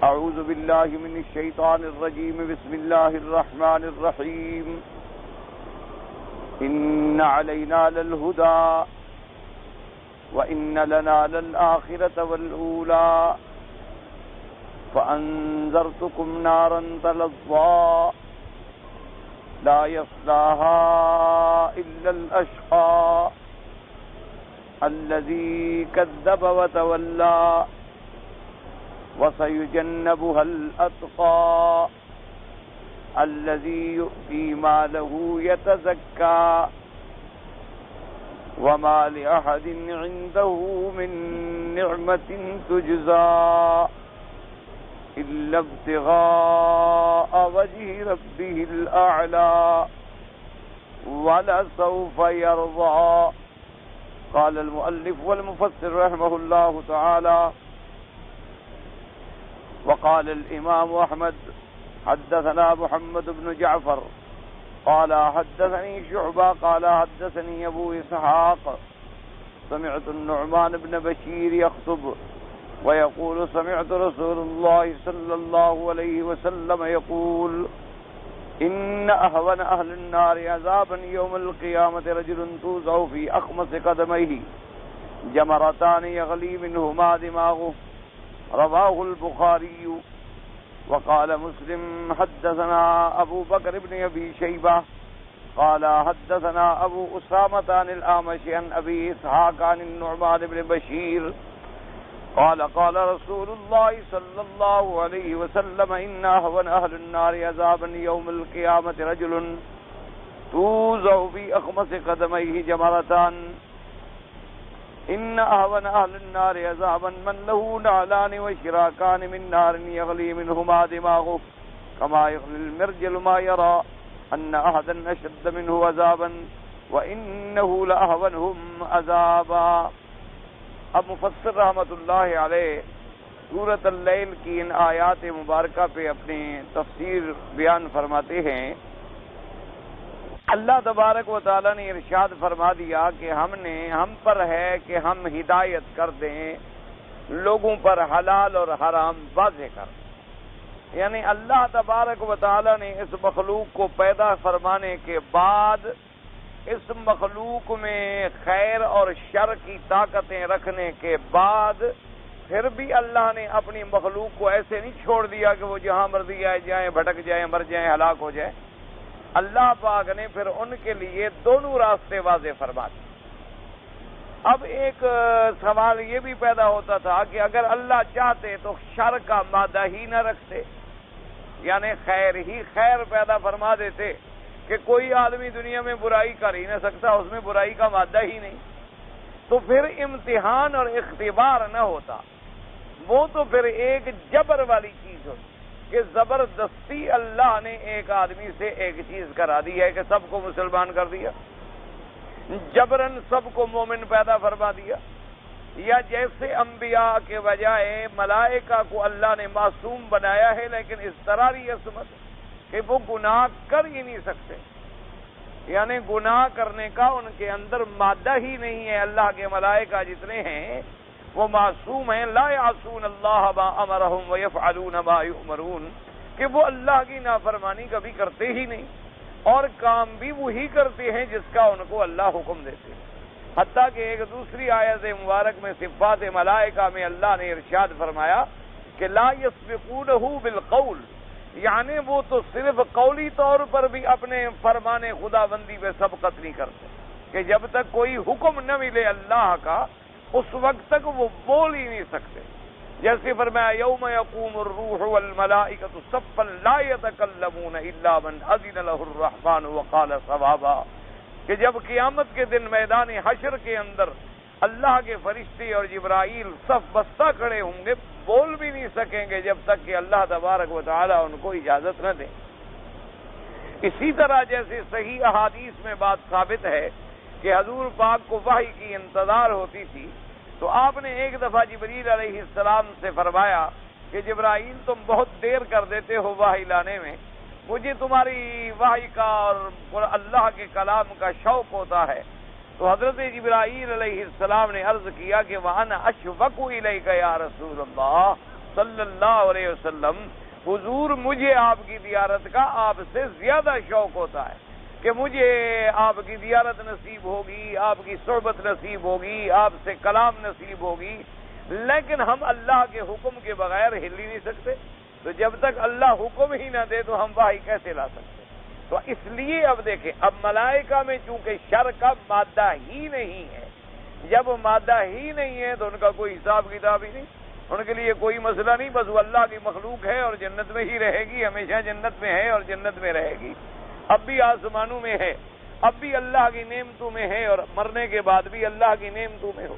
أعوذ بالله من الشيطان الرجيم. بسم الله الرحمن الرحيم. إن علينا للهدى وإن لنا للآخرة والأولى فأنذرتكم نارا تلظى لا يصلاها إلا الأشقى الذي كذب وتولى وسيجنبها الأتقى الذي يؤتي ماله يتزكى وما لأحد عنده من نعمة تجزى إلا ابتغاء وجه ربه الأعلى ولسوف يرضى. قال المؤلف والمفسر رحمه الله تعالى وقال الإمام أحمد حدثنا محمد بن جعفر قال حدثني شعبة قال حدثني أبو إسحاق سمعت النعمان بن بشير يخطب ويقول سمعت رسول الله صلى الله عليه وسلم يقول إن أهون أهل النار عذابا يوم القيامة رجل توضع في أخمص قدميه جمرتان يغلي منهما دماغه. رواه البخاري. وقال مسلم حدثنا أبو بكر بن أبي شيبة قال حدثنا أبو أسامة عن الأعمش عن أبي إسحاق عن النعمان بن بشير قال قال رسول الله صلى الله عليه وسلم إن أهون أهل النار عذابا يوم القيامة رجل توضع في أخمص قدميه جمرتان. إن أهون أهل النار عذابا من له نعلان وشراكان من نار يغلي منهما دماغه كما يغلي المرجل ما يرى أن أحدا أشد منه عذابا وإنه لأهونهم عذابا. اب مفسر رحمۃ اللہ علیہ سورۃ اللیل کی ان آیات مبارکہ پہ اپنی تفسیر بیان فرماتے ہیں. اللہ تبارک و تعالیٰ نے ارشاد فرما دیا کہ ہم پر ہے کہ ہم ہدایت کر دیں لوگوں پر حلال اور حرام واضح کر. یعنی اللہ تبارک و تعالیٰ نے اس مخلوق کو پیدا فرمانے کے بعد اس مخلوق میں خیر اور شر کی طاقتیں رکھنے کے بعد پھر بھی اللہ نے اپنی مخلوق کو ایسے نہیں چھوڑ دیا کہ وہ جہاں مرضی آئے جائیں بھٹک جائیں مر جائیں ہلاک ہو جائیں. اللہ پاک نے پھر ان کے لیے دونوں راستے واضح فرما دیے. اب ایک سوال یہ بھی پیدا ہوتا تھا کہ اگر اللہ چاہتے تو شر کا مادہ ہی نہ رکھتے، یعنی خیر ہی خیر پیدا فرما دیتے کہ کوئی آدمی دنیا میں برائی کر ہی نہ سکتا، اس میں برائی کا مادہ ہی نہیں، تو پھر امتحان اور اختبار نہ ہوتا. وہ تو پھر ایک جبر والی چیز ہوتی کہ زبردستی اللہ نے ایک آدمی سے ایک چیز کرا دی ہے کہ سب کو مسلمان کر دیا، جبرن سب کو مومن پیدا فرما دیا. یا جیسے انبیاء کے بجائے ملائکہ کو اللہ نے معصوم بنایا ہے لیکن اس طرح کی عصمت کہ وہ گناہ کر ہی نہیں سکتے، یعنی گناہ کرنے کا ان کے اندر مادہ ہی نہیں ہے. اللہ کے ملائکہ جتنے ہیں وہ معصوم ہیں، لا یعصون اللہ ما امرہم ویفعلون ما یؤمرون، کہ وہ اللہ کی نافرمانی کبھی کرتے ہی نہیں اور کام بھی وہی کرتے ہیں جس کا ان کو اللہ حکم دیتے ہیں. حتیٰ کہ ایک دوسری آیت مبارک میں صفات ملائکہ میں اللہ نے ارشاد فرمایا کہ لا یسبقونہ بالقول، یعنی وہ تو صرف قولی طور پر بھی اپنے فرمان خدا بندی پہ سبقت نہیں کرتے کہ جب تک کوئی حکم نہ ملے اللہ کا اس وقت تک وہ بول ہی نہیں سکتے. جیسے فرمایا یوم یقوم الروح والملائکۃ صفا لا یتکلمون الا من اذن له الرحمن وقال صوابا، کہ جب قیامت کے دن میدان حشر کے اندر اللہ کے فرشتے اور جبرائیل صف بستہ کھڑے ہوں گے، بول بھی نہیں سکیں گے جب تک کہ اللہ تبارک و تعالیٰ ان کو اجازت نہ دیں. اسی طرح جیسے صحیح احادیث میں بات ثابت ہے کہ حضور پاک کو وحی کی انتظار ہوتی تھی تو آپ نے ایک دفعہ جبریل علیہ السلام سے فرمایا کہ جبرائیل تم بہت دیر کر دیتے ہو وحی لانے میں، مجھے تمہاری وحی کا اور اللہ کے کلام کا شوق ہوتا ہے. تو حضرت جبرائیل علیہ السلام نے عرض کیا کہ وَأَنَا أَشْوَقُ إِلَيْكَ يَا رسول اللہ، صلی اللہ علیہ وسلم حضور مجھے آپ کی زیارت کا آپ سے زیادہ شوق ہوتا ہے کہ مجھے آپ کی زیارت نصیب ہوگی، آپ کی صحبت نصیب ہوگی، آپ سے کلام نصیب ہوگی، لیکن ہم اللہ کے حکم کے بغیر ہل ہی نہیں سکتے۔ تو جب تک اللہ حکم ہی نہ دے تو ہم وحی کیسے لا سکتے؟ تو اس لیے اب دیکھیں، اب ملائکہ میں چونکہ شر کا مادہ ہی نہیں ہے، جب مادہ ہی نہیں ہے تو ان کا کوئی حساب کتاب ہی نہیں، ان کے لیے کوئی مسئلہ نہیں، بس وہ اللہ کی مخلوق ہے اور جنت میں ہی رہے گی، ہمیشہ جنت میں ہے اور جنت میں رہے گی، اب بھی آسمانوں میں ہے، اب بھی اللہ کی نعمتوں میں ہے اور مرنے کے بعد بھی اللہ کی نعمتوں میں ہو۔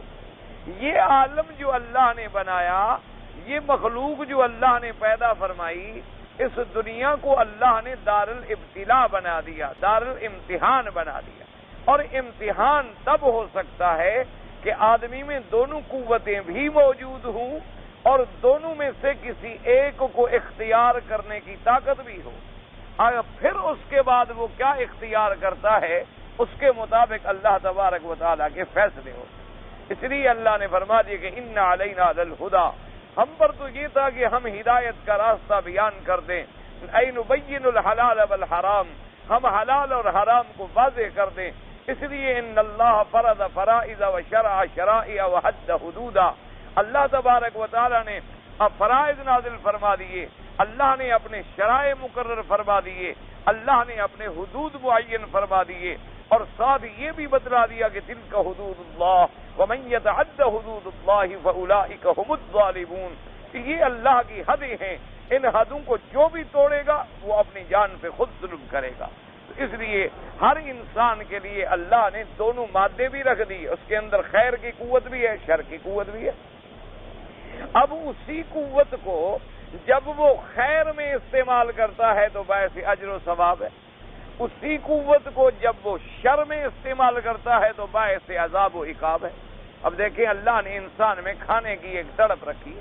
یہ عالم جو اللہ نے بنایا، یہ مخلوق جو اللہ نے پیدا فرمائی، اس دنیا کو اللہ نے دار الابتلاء بنا دیا، دار الامتحان بنا دیا، اور امتحان تب ہو سکتا ہے کہ آدمی میں دونوں قوتیں بھی موجود ہوں اور دونوں میں سے کسی ایک کو اختیار کرنے کی طاقت بھی ہو، پھر اس کے بعد وہ کیا اختیار کرتا ہے اس کے مطابق اللہ تبارک و تعالیٰ کے فیصلے ہو۔ اس لیے اللہ نے فرما دیا کہ ان علینا للہدی، ہم پر تو یہ تھا کہ ہم ہدایت کا راستہ بیان کر دیں، ای نبین الحلال والحرام، ہم حلال اور حرام کو واضح کر دیں۔ اس لیے ان اللہ فرض فرائض و شرع شرائع و حد حدودا، اللہ تبارک و تعالیٰ نے اب فرائض نازل فرما دیے، اللہ نے اپنے شرائع مقرر فرما دیے، اللہ نے اپنے حدود معین فرما دیے، اور ساتھ یہ بھی بتلا دیا کہ تلک حدود اللہ ومن یتعد حدود اللہ فاولئک هم الظالمون، یہ اللہ کی حدیں ہیں، ان حدوں کو جو بھی توڑے گا وہ اپنی جان پہ خود ظلم کرے گا۔ اس لیے ہر انسان کے لیے اللہ نے دونوں مادے بھی رکھ دی، اس کے اندر خیر کی قوت بھی ہے، شر کی قوت بھی ہے۔ اب اسی قوت کو جب وہ خیر میں استعمال کرتا ہے تو باعث اجر و ثواب ہے، اسی قوت کو جب وہ شر میں استعمال کرتا ہے تو باعث عذاب و عقاب ہے۔ اب دیکھیں، اللہ نے انسان میں کھانے کی ایک تڑپ رکھی،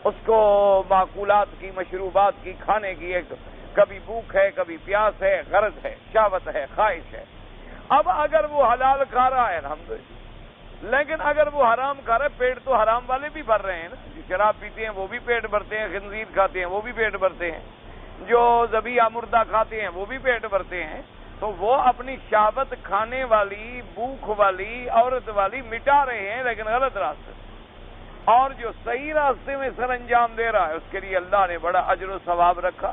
اس کو معقولات کی، مشروبات کی، کھانے کی ایک کبھی بھوک ہے، کبھی پیاس ہے، غرض ہے، شہوت ہے، خواہش ہے۔ اب اگر وہ حلال کھا رہا ہے الحمدللہ، لیکن اگر وہ حرام کھا رہا ہے، پیٹ تو حرام والے بھی بھر رہے ہیں نا، جو شراب پیتے ہیں وہ بھی پیٹ بھرتے ہیں، خنزیر کھاتے ہیں وہ بھی پیٹ بھرتے ہیں، جو ذبیحہ مردہ کھاتے ہیں وہ بھی پیٹ بھرتے ہیں، تو وہ اپنی شہوت کھانے والی، بھوک والی، عورت والی مٹا رہے ہیں، لیکن غلط راستے، اور جو صحیح راستے میں سر انجام دے رہا ہے اس کے لیے اللہ نے بڑا اجر و ثواب رکھا۔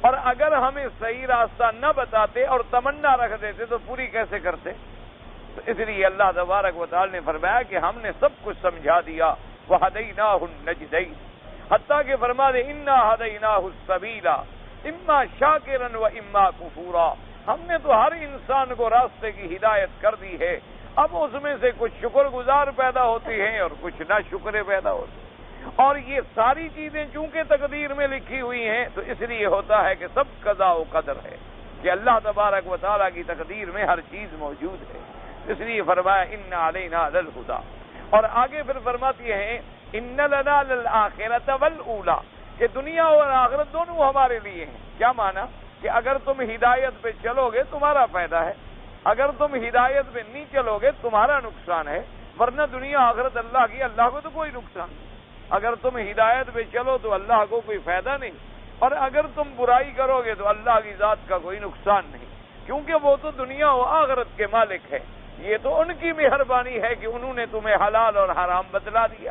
اور اگر ہمیں صحیح راستہ نہ بتاتے اور تمنا رکھ دیتے تو پوری کیسے کرتے؟ تو اس لیے اللہ تبارک و تعالی نے فرمایا کہ ہم نے سب کچھ سمجھا دیا، وَهَدَيْنَاهُ النَّجْدَيْنِ، حتیٰ کہ فرما دے اِنَّا هَدَيْنَاهُ السَّبِيلَ اِمَّا شَاكِرًا وَإِمَّا كُفُورًا، ہم نے تو ہر انسان کو راستے کی ہدایت کر دی ہے، اب اس میں سے کچھ شکر گزار پیدا ہوتے ہیں اور کچھ نہ شکرے پیدا ہوتے ہیں، اور یہ ساری چیزیں چونکہ تقدیر میں لکھی ہوئی ہیں تو اس لیے ہوتا ہے کہ سب قضاء و قدر ہے، کہ اللہ تبارک و تعالیٰ کی تقدیر میں ہر چیز موجود ہے۔ اس لیے فرمایا ان علینا للہدی، اور آگے پھر فرماتی ہیں ان لنا للآخرۃ والاولی، کہ دنیا اور آخرت دونوں ہمارے لیے ہیں۔ کیا معنی؟ کہ اگر تم ہدایت پہ چلو گے تمہارا فائدہ ہے، اگر تم ہدایت پہ نہیں چلو گے تمہارا نقصان ہے، ورنہ دنیا آخرت اللہ کی، اللہ کو تو کوئی نقصان نہیں۔ اگر تم ہدایت پہ چلو تو اللہ کو کوئی فائدہ نہیں، اور اگر تم برائی کرو گے تو اللہ کی ذات کا کوئی نقصان نہیں، کیونکہ وہ تو دنیا و آخرت کے مالک ہے، یہ تو ان کی مہربانی ہے کہ انہوں نے تمہیں حلال اور حرام بتلا دیا۔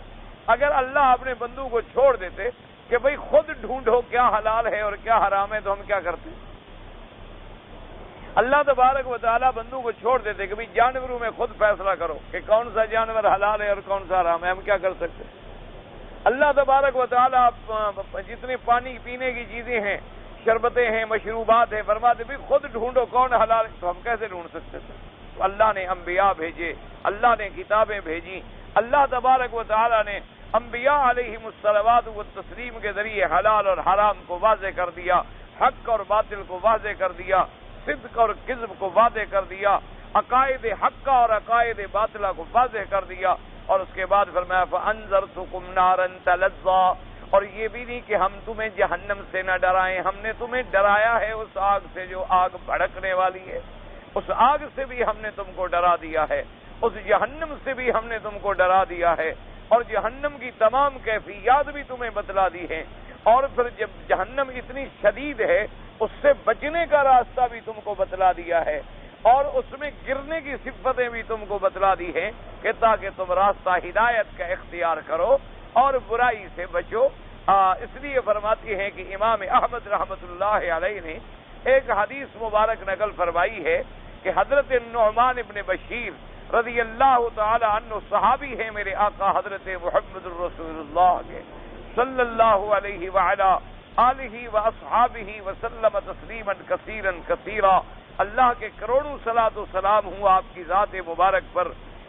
اگر اللہ اپنے بندوں کو چھوڑ دیتے کہ بھئی خود ڈھونڈو کیا حلال ہے اور کیا حرام ہے، تو ہم کیا کرتے؟ اللہ تبارک و تعالیٰ بندوں کو چھوڑ دیتے کہ بھئی جانوروں میں خود فیصلہ کرو کہ کون سا جانور حلال ہے اور کون سا حرام ہے، ہم کیا کر سکتے؟ اللہ تبارک و تعالیٰ جتنے پانی پینے کی چیزیں ہیں، شربتیں ہیں، مشروبات ہیں، فرماتے بھی خود ڈھونڈو کون حلال ہے، تو ہم کیسے ڈھونڈ سکتے تھے؟ تو اللہ نے انبیاء بھیجے، اللہ نے کتابیں بھیجی، اللہ تبارک و تعالیٰ نے انبیاء علیہم الصلوات والتسلیم کے ذریعے حلال اور حرام کو واضح کر دیا، حق اور باطل کو واضح کر دیا، صدق اور کذب کو واضح کر دیا، عقائد حقہ اور عقائد باطلہ کو واضح کر دیا، اور اس کے بعد فرمایا فَأَنذَرْتُكُمْ نَارًا تَلَظَّىٰ، اور یہ بھی نہیں کہ ہم تمہیں جہنم سے نہ ڈرائیں، ہم نے تمہیں ڈرایا ہے اس آگ سے جو آگ بھڑکنے والی ہے، اس آگ سے بھی ہم نے تم کو ڈرا دیا ہے، اس جہنم سے بھی ہم نے تم کو ڈرا دیا ہے، اور جہنم کی تمام کیفیات بھی تمہیں بتلا دی ہیں، اور پھر جب جہنم اتنی شدید ہے اس سے بچنے کا راستہ بھی تم کو بتلا دیا ہے، اور اس میں گرنے کی صفتیں بھی تم کو بتلا دی ہیں کہ تاکہ تم راستہ ہدایت کا اختیار کرو اور برائی سے بچو۔ اس لیے فرماتی ہیں کہ امام احمد رحمۃ اللہ علیہ نے ایک حدیث مبارک نقل فرمائی ہے کہ حضرت نعمان ابن بشیر رضی اللہ تعالی عنہ صحابی ہیں میرے آقا حضرت محمد الرسول اللہ کے صلی اللہ علیہ وعلا آلہ واصحابہ وسلم تسلیما کثیرا کثیرا، اللہ کے کروڑوں صلاۃ و سلام ہوں آپ کی ذات مبارک پر۔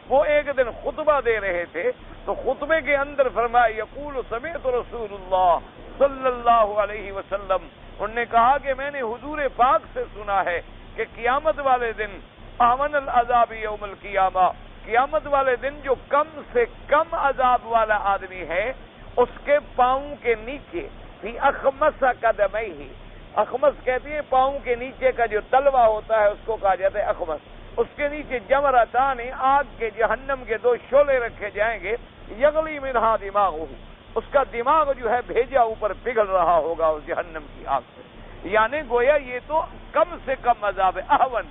وہ ایک دن خطبہ دے رہے تھے تو خطبے کے اندر فرمایا یقول سمعت رسول اللہ صلی اللہ علیہ وسلم، انہوں نے کہا کہ میں نے حضور پاک سے سنا ہے کہ قیامت والے دن احون العذاب یوم القیامہ، قیامت والے دن جو کم سے کم عذاب والا آدمی ہے اس کے پاؤں کے نیچے فی اخمص قدمیہ، اخمص کہتی ہیں پاؤں کے نیچے کا جو تلوا ہوتا ہے اس کو کہا جاتا ہے اخمص، اس کے نیچے جمرتان آگ کے جہنم کے دو شعلے رکھے جائیں گے، یغلی منہا دماغہ، اس کا دماغ جو ہے بھیجا اوپر پگھل رہا ہوگا اس جہنم کی آگ سے، یعنی گویا یہ تو کم سے کم عذاب ہے، احون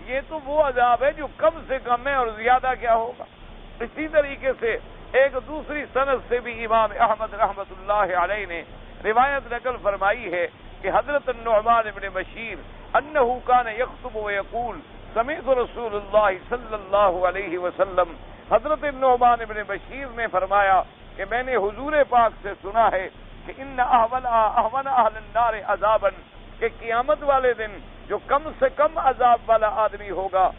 یہ تو وہ عذاب ہے جو کم سے کم ہے اور زیادہ کیا ہوگا۔ اسی طریقے سے ایک دوسری سند سے بھی امام احمد رحمۃ اللہ علیہ نے روایت نقل فرمائی ہے کہ حضرت النعمان ابن بشیر انہ کان یخطب ویقول سمعت رسول اللہ صلی اللہ علیہ وسلم، حضرت النعمان ابن بشیر نے فرمایا کہ میں نے حضور پاک سے سنا ہے کہ ان احون اہل النار عذابا، کہ قیامت والے دن جو کم سے کم عذاب والا آدمی ہوگا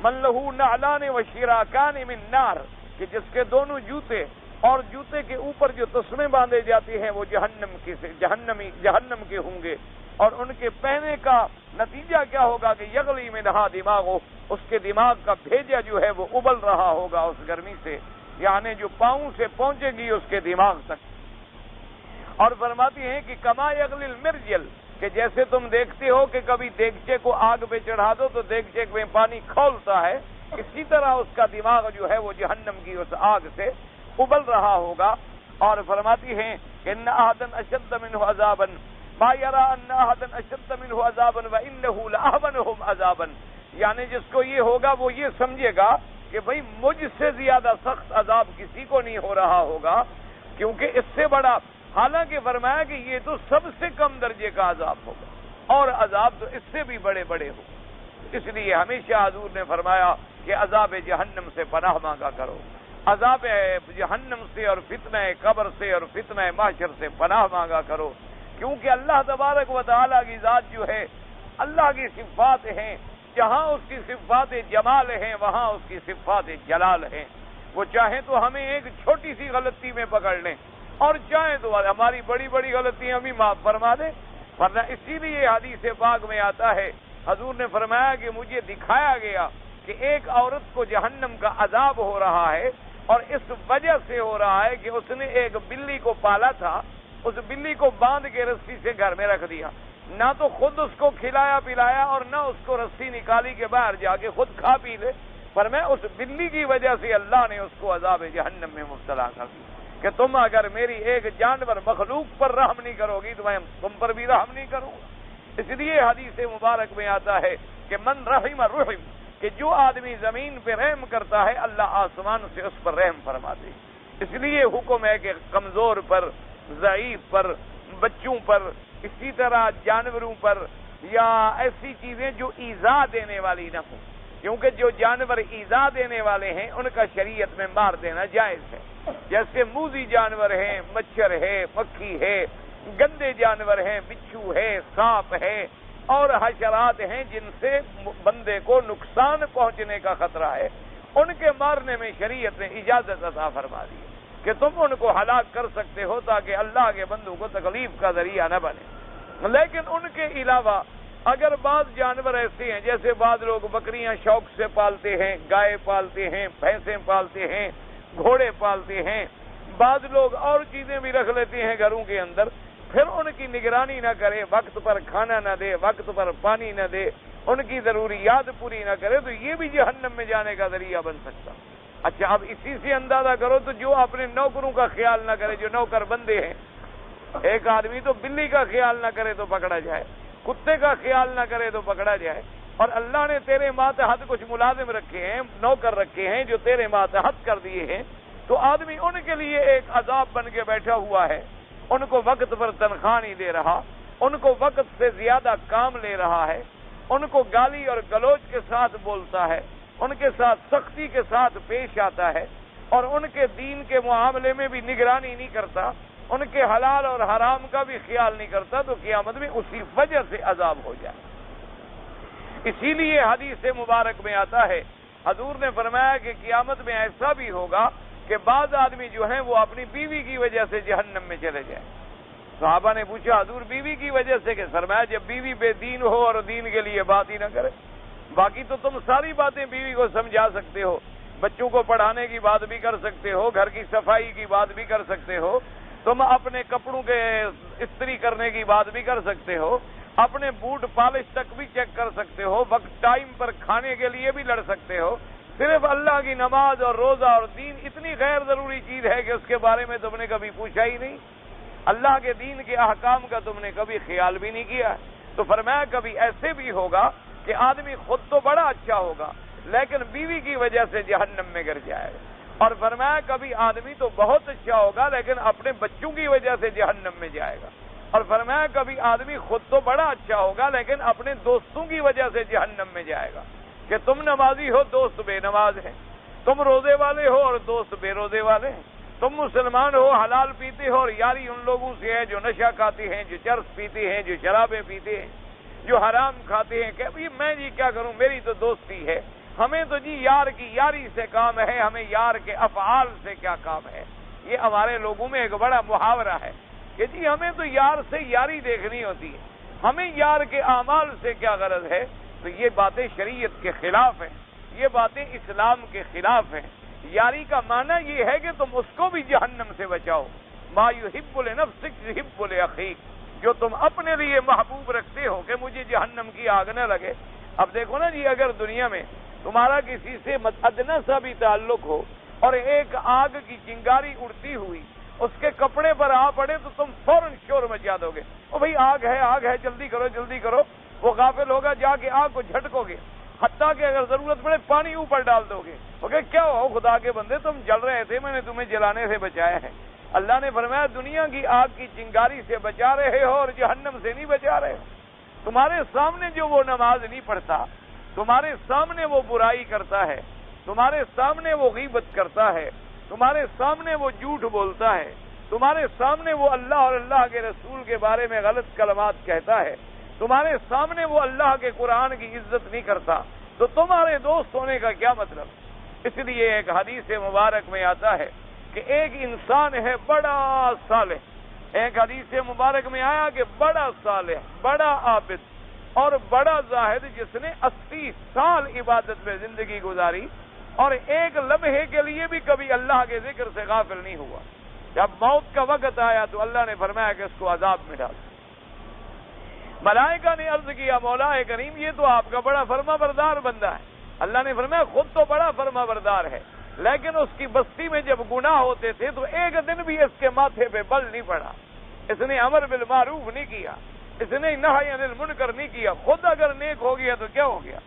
من لہو نعلان و شراکان من نار، کہ جس کے دونوں جوتے اور جوتے کے اوپر جو تسمے باندھے جاتے ہیں وہ جہنم کے ہوں گے، اور ان کے پہنے کا نتیجہ کیا ہوگا کہ یغلی منہا دماغو، اس کے دماغ کا بھیجا جو ہے وہ ابل رہا ہوگا اس گرمی سے، یعنی جو پاؤں سے پہنچے گی اس کے دماغ تک۔ اور فرماتی ہیں کہ کما یغلی المرجل، کہ جیسے تم دیکھتے ہو کہ کبھی دیگچے کو آگ پہ چڑھا دو تو دیگچے میں پانی کھولتا ہے، اسی طرح اس کا دماغ جو ہے وہ جہنم کی اس آگ سے ابل رہا ہوگا۔ اور فرماتی ہیں کہ ان احدا اشد منہ عذابا ما یرى ان احدا اشد منہ عذابا وانه لاحونهم عذابا، یعنی جس کو یہ ہوگا وہ یہ سمجھے گا کہ بھئی مجھ سے زیادہ سخت عذاب کسی کو نہیں ہو رہا ہوگا، کیونکہ اس سے بڑا، حالانکہ فرمایا کہ یہ تو سب سے کم درجے کا عذاب ہوگا اور عذاب تو اس سے بھی بڑے بڑے ہوں۔ اس لیے ہمیشہ حضور نے فرمایا کہ عذاب جہنم سے پناہ مانگا کرو، عذاب جہنم سے اور فتنہ قبر سے اور فتنہ محشر سے پناہ مانگا کرو، کیونکہ اللہ تبارک و تعالیٰ کی ذات جو ہے، اللہ کی صفات ہیں، جہاں اس کی صفات جمال ہیں وہاں اس کی صفات جلال ہیں۔ وہ چاہیں تو ہمیں ایک چھوٹی سی غلطی میں پکڑ لیں اور چاہیں تو ہماری بڑی بڑی غلطیاں بھی معاف فرما دیں، ورنہ اسی لیے حدیث پاک میں آتا ہے، حضور نے فرمایا کہ مجھے دکھایا گیا کہ ایک عورت کو جہنم کا عذاب ہو رہا ہے، اور اس وجہ سے ہو رہا ہے کہ اس نے ایک بلی کو پالا تھا، اس بلی کو باندھ کے رسی سے گھر میں رکھ دیا، نہ تو خود اس کو کھلایا پلایا اور نہ اس کو رسی نکالی کے باہر جا کے خود کھا پی لے، پر میں اس بلی کی وجہ سے اللہ نے اس کو عذاب جہنم میں مبتلا کر دیا کہ تم اگر میری ایک جانور مخلوق پر رحم نہیں کرو گی تو میں تم پر بھی رحم نہیں کروں گا۔ اس لیے حدیث مبارک میں آتا ہے کہ من رحم رحم، کہ جو آدمی زمین پہ رحم کرتا ہے اللہ آسمان سے اس پر رحم فرماتے۔ اس لیے حکم ہے کہ کمزور پر، ضعیف پر، بچوں پر، اسی طرح جانوروں پر، یا ایسی چیزیں جو ایذا دینے والی نہ ہوں، کیونکہ جو جانور ایذا دینے والے ہیں ان کا شریعت میں مار دینا جائز ہے، جیسے موذی جانور ہیں، مچھر ہے، مکھی ہے، گندے جانور ہیں، بچھو ہے، سانپ ہے اور حشرات ہیں جن سے بندے کو نقصان پہنچنے کا خطرہ ہے، ان کے مارنے میں شریعت نے اجازت عطا فرما دی کہ تم ان کو ہلاک کر سکتے ہو تاکہ اللہ کے بندوں کو تکلیف کا ذریعہ نہ بنے۔ لیکن ان کے علاوہ اگر بعض جانور ایسے ہیں، جیسے بعض لوگ بکریاں شوق سے پالتے ہیں، گائے پالتے ہیں، بھینسیں پالتے ہیں، گھوڑے پالتے ہیں، بعض لوگ اور چیزیں بھی رکھ لیتے ہیں گھروں کے اندر، پھر ان کی نگرانی نہ کرے، وقت پر کھانا نہ دے، وقت پر پانی نہ دے، ان کی ضروریات پوری نہ کرے، تو یہ بھی جہنم میں جانے کا ذریعہ بن سکتا۔ اچھا اب اسی سے اندازہ کرو تو جو اپنے نوکروں کا خیال نہ کرے، جو نوکر بندے ہیں، ایک آدمی تو بلی کا خیال نہ کرے تو پکڑا جائے، کتے کا خیال نہ کرے تو پکڑا جائے، اور اللہ نے تیرے ماتحت کچھ ملازم رکھے ہیں، نوکر رکھے ہیں جو تیرے ماتحت کر دیے ہیں، تو آدمی ان کے لیے ایک عذاب بن کے بیٹھا ہوا ہے، ان کو وقت پر تنخواہ نہیں دے رہا، ان کو وقت سے زیادہ کام لے رہا ہے، ان کو گالی اور گلوچ کے ساتھ بولتا ہے، ان کے ساتھ سختی کے ساتھ پیش آتا ہے، اور ان کے دین کے معاملے میں بھی نگرانی نہیں کرتا، ان کے حلال اور حرام کا بھی خیال نہیں کرتا، تو قیامت میں اسی وجہ سے عذاب ہو جائے۔ اسی لیے حدیث مبارک میں آتا ہے، حضور نے فرمایا کہ قیامت میں ایسا بھی ہوگا کہ بعض آدمی جو ہیں وہ اپنی بیوی کی وجہ سے جہنم میں چلے جائیں۔ صحابہ نے پوچھا حضور بیوی کی وجہ سے، کہ فرمایا جب بیوی بے دین ہو اور دین کے لیے بات ہی نہ کرے، باقی تو تم ساری باتیں بیوی کو سمجھا سکتے ہو، بچوں کو پڑھانے کی بات بھی کر سکتے ہو، گھر کی صفائی کی بات بھی کر سکتے ہو، تم اپنے کپڑوں کے استری کرنے کی بات بھی کر سکتے ہو، اپنے بوٹ پالش تک بھی چیک کر سکتے ہو، وقت ٹائم پر کھانے کے لیے بھی لڑ سکتے ہو، صرف اللہ کی نماز اور روزہ اور دین اتنی غیر ضروری چیز ہے کہ اس کے بارے میں تم نے کبھی پوچھا ہی نہیں، اللہ کے دین کے احکام کا تم نے کبھی خیال بھی نہیں کیا۔ تو فرمایا کبھی ایسے بھی ہوگا کہ آدمی خود تو بڑا اچھا ہوگا لیکن بیوی کی وجہ سے جہنم میں گر جائے گا، اور فرمایا کبھی آدمی تو بہت اچھا ہوگا لیکن اپنے بچوں کی وجہ سے جہنم میں جائے گا، اور فرمایا کبھی آدمی خود تو بڑا اچھا ہوگا لیکن اپنے دوستوں کی وجہ سے جہنم میں جائے گا، کہ تم نمازی ہو دوست بے نماز ہیں، تم روزے والے ہو اور دوست بے روزے والے ہیں، تم مسلمان ہو حلال پیتے ہو اور یاری ان لوگوں سے ہے جو نشہ کھاتے ہیں، جو چرس پیتے ہیں، جو شرابیں پیتے ہیں، جو حرام کھاتے ہیں، کہ ابھی میں جی کیا کروں، میری تو دوستی ہے، ہمیں تو جی یار کی یاری سے کام ہے، ہمیں یار کے افعال سے کیا کام ہے۔ یہ ہمارے لوگوں میں ایک بڑا محاورہ ہے کہ جی ہمیں تو یار سے یاری دیکھنی ہوتی ہے، ہمیں یار کے اعمال سے کیا غرض ہے۔ تو یہ باتیں شریعت کے خلاف ہیں، یہ باتیں اسلام کے خلاف ہیں۔ یاری کا معنی یہ ہے کہ تم اس کو بھی جہنم سے بچاؤ۔ ما یحب لنفسک یحب لاخیک، جو تم اپنے لیے محبوب رکھتے ہو کہ مجھے جہنم کی آگ نہ لگے۔ اب دیکھو نا جی، اگر دنیا میں تمہارا کسی سے ادنا سا بھی تعلق ہو اور ایک آگ کی چنگاری اڑتی ہوئی اس کے کپڑے پر آ پڑے تو تم فوراً شور مچا دو گے، او بھائی آگ ہے، جلدی کرو جلدی کرو۔ وہ غافل ہوگا، جا کے آگ کو جھٹکو گے، حتیٰ کہ اگر ضرورت پڑے پانی اوپر ڈال دو گے، اوکے کیا ہو خدا کے بندے تم جل رہے تھے، میں نے تمہیں جلانے سے بچایا ہے۔ اللہ نے فرمایا دنیا کی آگ کی چنگاری سے بچا رہے ہو اور جہنم سے نہیں بچا رہے ہو۔ تمہارے سامنے جو وہ نماز نہیں پڑھتا، تمہارے سامنے وہ برائی کرتا ہے، تمہارے سامنے وہ غیبت کرتا ہے، تمہارے سامنے وہ جھوٹ بولتا ہے، تمہارے سامنے وہ اللہ اور اللہ کے رسول کے بارے میں غلط کلمات کہتا ہے، تمہارے سامنے وہ اللہ کے قرآن کی عزت نہیں کرتا، تو تمہارے دوست ہونے کا کیا مطلب؟ اس لیے ایک حدیث مبارک میں آتا ہے کہ ایک انسان ہے بڑا صالح، ایک حدیث مبارک میں آیا کہ بڑا صالح، بڑا عابد اور بڑا زاہد جس نے 80 سال عبادت میں زندگی گزاری اور ایک لمحے کے لیے بھی کبھی اللہ کے ذکر سے غافل نہیں ہوا۔ جب موت کا وقت آیا تو اللہ نے فرمایا کہ اس کو عذاب میں ڈال۔ ملائکہ نے عرض کیا مولا کریم یہ تو آپ کا بڑا فرما بردار بندہ ہے۔ اللہ نے فرمایا خود تو بڑا فرما بردار ہے لیکن اس کی بستی میں جب گناہ ہوتے تھے تو ایک دن بھی اس کے ماتھے پہ بل نہیں پڑا، اس نے امر بالمعروف نہیں کیا، اس نے نہی عن المنکر نہیں کیا۔ خود اگر نیک ہو گیا تو کیا ہو گیا؟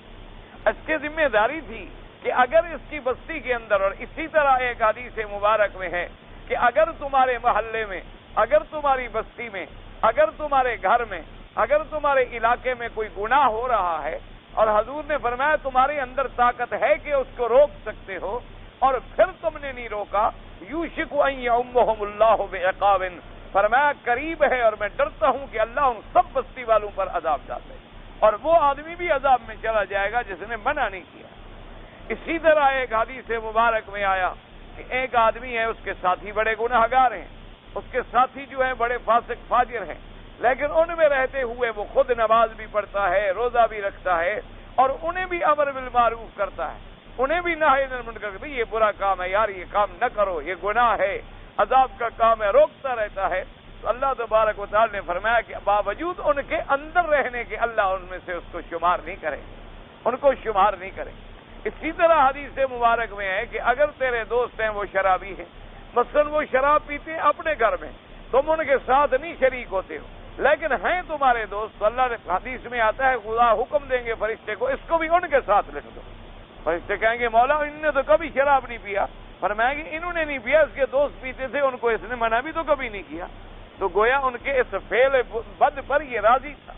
اس کی ذمہ داری تھی کہ اگر اس کی بستی کے اندر، اور اسی طرح ایک حدیث مبارک میں ہے کہ اگر تمہارے محلے میں، اگر تمہاری بستی میں، اگر تمہارے گھر میں، اگر تمہارے علاقے میں کوئی گناہ ہو رہا ہے اور حضور نے فرمایا تمہارے اندر طاقت ہے کہ اس کو روک سکتے ہو اور پھر تم نے نہیں روکا، یوشک ان یعمہم اللہ بعقاب، فرمایا قریب ہے اور میں ڈرتا ہوں کہ اللہ ان سب بستی والوں پر عذاب ڈالے اور وہ آدمی بھی عذاب میں چلا جائے گا جس نے منع نہیں کیا۔ اسی طرح ایک حدیث مبارک میں آیا کہ ایک آدمی ہے، اس کے ساتھی بڑے گناہگار ہیں، اس کے ساتھی جو ہیں بڑے فاسق فاجر ہیں، لیکن ان میں رہتے ہوئے وہ خود نماز بھی پڑھتا ہے، روزہ بھی رکھتا ہے اور انہیں بھی امر بالمعروف کرتا ہے، انہیں بھی نہی عن المنکر کہ یہ برا کام ہے یار، یہ کام نہ کرو، یہ گناہ ہے، عذاب کا کام ہے، روکتا رہتا ہے۔ تو اللہ تبارک و تعالی نے فرمایا کہ باوجود ان کے اندر رہنے کے اللہ ان میں سے اس کو شمار نہیں کرے، ان کو شمار نہیں کرے۔ اسی طرح حدیث مبارک میں ہے کہ اگر تیرے دوست ہیں وہ شرابی ہیں، مثلاً وہ شراب پیتے ہیں اپنے گھر میں، تم ان کے ساتھ نہیں شریک ہوتے ہو، لیکن ہیں تمہارے دوست، تو اللہ نے حدیث میں آتا ہے خدا حکم دیں گے فرشتے کو اس کو بھی ان کے ساتھ لکھ دو۔ فرشتے کہیں گے مولا ان نے تو کبھی شراب نہیں پیا، فرمائیں گے انہوں نے نہیں پیا، اس کے دوست پیتے تھے، ان کو اس نے منع بھی تو کبھی نہیں کیا۔ تو گویا ان کے اس فعل بد پر یہ راضی تھا۔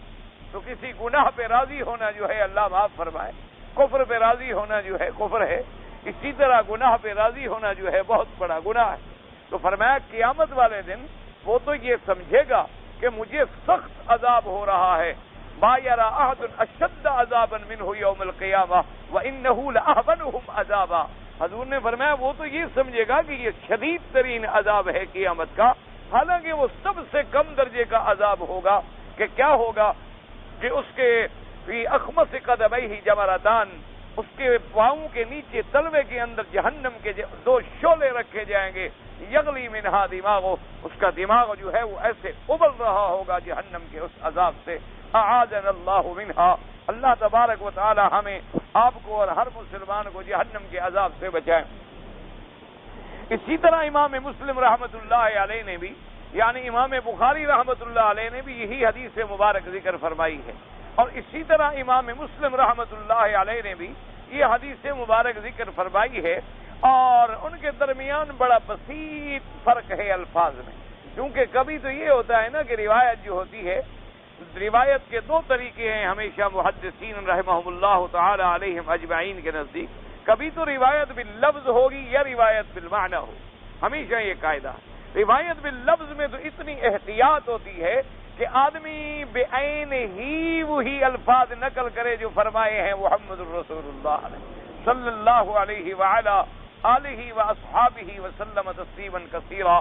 تو کسی گناہ پہ راضی ہونا جو ہے اللہ معاف فرمائے، کفر پہ راضی ہونا جو ہے کفر ہے، اسی طرح گناہ پہ راضی ہونا جو ہے بہت بڑا گناہ ہے۔ تو فرمایا قیامت والے دن وہ تو یہ سمجھے گا کہ مجھے سخت عذاب ہو رہا ہے، ما یری احد اشد عذابا منہ یوم القیامہ وانہ لاحونہم عذابا۔ حضور نے فرمایا وہ تو یہ سمجھے گا کہ یہ شدید ترین عذاب ہے قیامت کا، حالانکہ وہ سب سے کم درجے کا عذاب ہوگا۔ کہ کیا ہوگا کہ اس کے فی اخمص قدمیہ جمرتان، اس کے پاؤں کے نیچے تلوے کے اندر جہنم کے 2 شعلے رکھے جائیں گے، یغلی منہا دماغو، اس کا دماغ جو ہے وہ ایسے ابل رہا ہوگا جہنم کے اس عذاب سے۔ اعاذنا اللہ منہا، اللہ تبارک و تعالی ہمیں آپ کو اور ہر مسلمان کو جہنم کے عذاب سے بچائیں۔ اسی طرح امام مسلم رحمۃ اللہ علیہ نے بھی، یعنی امام بخاری رحمۃ اللہ علیہ نے بھی یہی حدیث مبارک ذکر فرمائی ہے، اور اسی طرح امام مسلم رحمۃ اللہ علیہ نے بھی یہ حدیث مبارک ذکر فرمائی ہے، اور ان کے درمیان بڑا بسیط فرق ہے الفاظ میں، کیونکہ کبھی تو یہ ہوتا ہے نا کہ روایت جو ہوتی ہے، روایت کے 2 طریقے ہیں ہمیشہ محدثین رحمہم اللہ تعالی علیہم اجمعین کے نزدیک، کبھی تو روایت باللفظ ہوگی یا روایت بالمعنی ہو، ہمیشہ یہ قاعدہ۔ روایت باللفظ میں تو اتنی احتیاط ہوتی ہے کہ آدمی بعین ہی وہی الفاظ نقل کرے جو فرمائے ہیں محمد الرسول اللہ صلی اللہ علیہ وعلی آلہ واصحابہ وسلم تسلیما کثیرا۔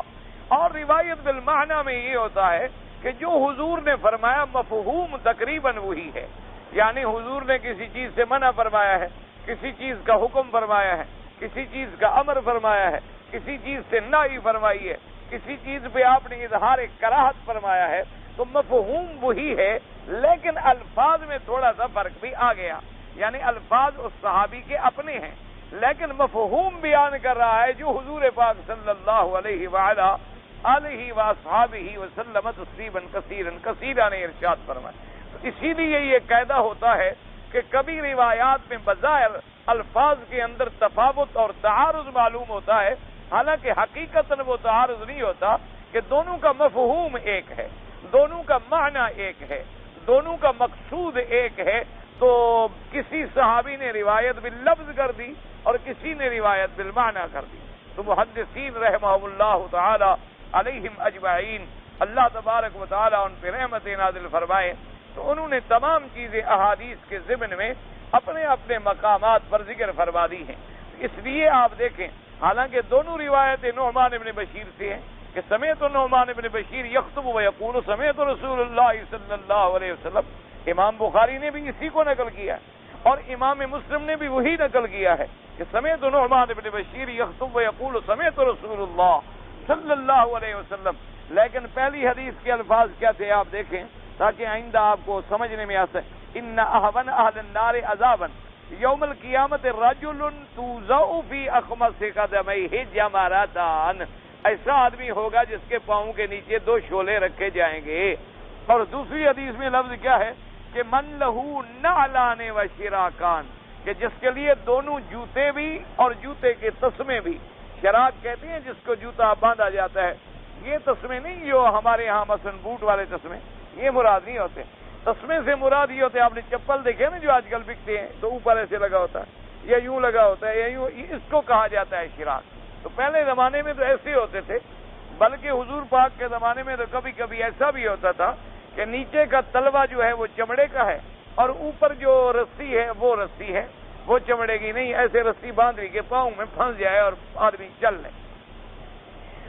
اور روایت بالمعنی میں یہ ہوتا ہے کہ جو حضور نے فرمایا مفہوم تقریباً وہی ہے، یعنی حضور نے کسی چیز سے منع فرمایا ہے، کسی چیز کا حکم فرمایا ہے، کسی چیز کا امر فرمایا ہے، کسی چیز سے نہی فرمائی ہے، کسی چیز پہ آپ نے اظہار کراہت فرمایا ہے، تو مفہوم وہی ہے، لیکن الفاظ میں تھوڑا سا فرق بھی آ گیا، یعنی الفاظ اس صحابی کے اپنے ہیں، لیکن مفہوم بیان کر رہا ہے جو حضور پاک صلی اللہ علیہ وعلی آلہ واصحابہ وسلم تسلیما کثیرا نے ارشاد فرمایا۔ اسی لیے یہ قاعدہ ہوتا ہے کہ کبھی روایات میں بظاہر الفاظ کے اندر تفاوت اور تعارض معلوم ہوتا ہے، حالانکہ حقیقتاً وہ تعارض نہیں ہوتا، کہ دونوں کا مفہوم ایک ہے، دونوں کا معنی ایک ہے، دونوں کا مقصود ایک ہے۔ تو کسی صحابی نے روایت باللفظ کر دی اور کسی نے روایت بالمعنی کر دی، تو محدثین رحمہم اللہ تعالی علیہم اجمعین، اللہ تبارک و تعالی ان پہ رحمت نازل فرمائے، تو انہوں نے تمام چیزیں احادیث کے ضمن میں اپنے اپنے مقامات پر ذکر فرما دی ہیں۔ اس لیے آپ دیکھیں، حالانکہ دونوں روایتیں نعمان ابن بشیر سے ہیں کہ سمیعت نعمان ابن بشیر یخطب و یقول سمیعت رسول اللہ صلی اللہ علیہ وسلم، امام بخاری نے بھی اسی کو نقل کیا ہے، اور امام مسلم نے بھی وہی نقل کیا ہے کہ سمیعت نعمان ابن بشیر یخطب و یقول سمیعت رسول اللہ صلی اللہ علیہ وسلم۔ لیکن پہلی حدیث کے الفاظ کیا تھے آپ دیکھیں تاکہ آئندہ آپ کو سمجھنے میں آ سکے، ان احون اہل النار عذابا یوم القیامت رجل توزع فی اخمص قدمیہ جمرتان، ایسا آدمی ہوگا جس کے پاؤں کے نیچے 2 شعلے رکھے جائیں گے۔ اور دوسری حدیث میں لفظ کیا ہے کہ من لہو نعلان و شراکان، کہ جس کے لیے دونوں جوتے بھی اور جوتے کے تسمے بھی، شراک کہتے ہیں جس کو جوتا باندھا جاتا ہے، یہ تسمے نہیں جو ہمارے ہاں مثلا بوٹ والے تسمے، یہ مراد نہیں ہوتے، تسمے سے مراد یہ ہوتے ہیں، آپ نے چپل دیکھے نا جو آج کل بکتے ہیں تو اوپر ایسے لگا ہوتا ہے یا یوں لگا ہوتا ہے یا یوں، اس کو کہا جاتا ہے شراک۔ تو پہلے زمانے میں تو ایسے ہوتے تھے، بلکہ حضور پاک کے زمانے میں تو کبھی کبھی ایسا بھی ہوتا تھا کہ نیچے کا تلوا جو ہے وہ چمڑے کا ہے اور اوپر جو رسی ہے وہ رسی ہے، وہ چمڑے کی نہیں، ایسے رسی باندھ لی کہ پاؤں میں پھنس جائے اور آدمی چل لے۔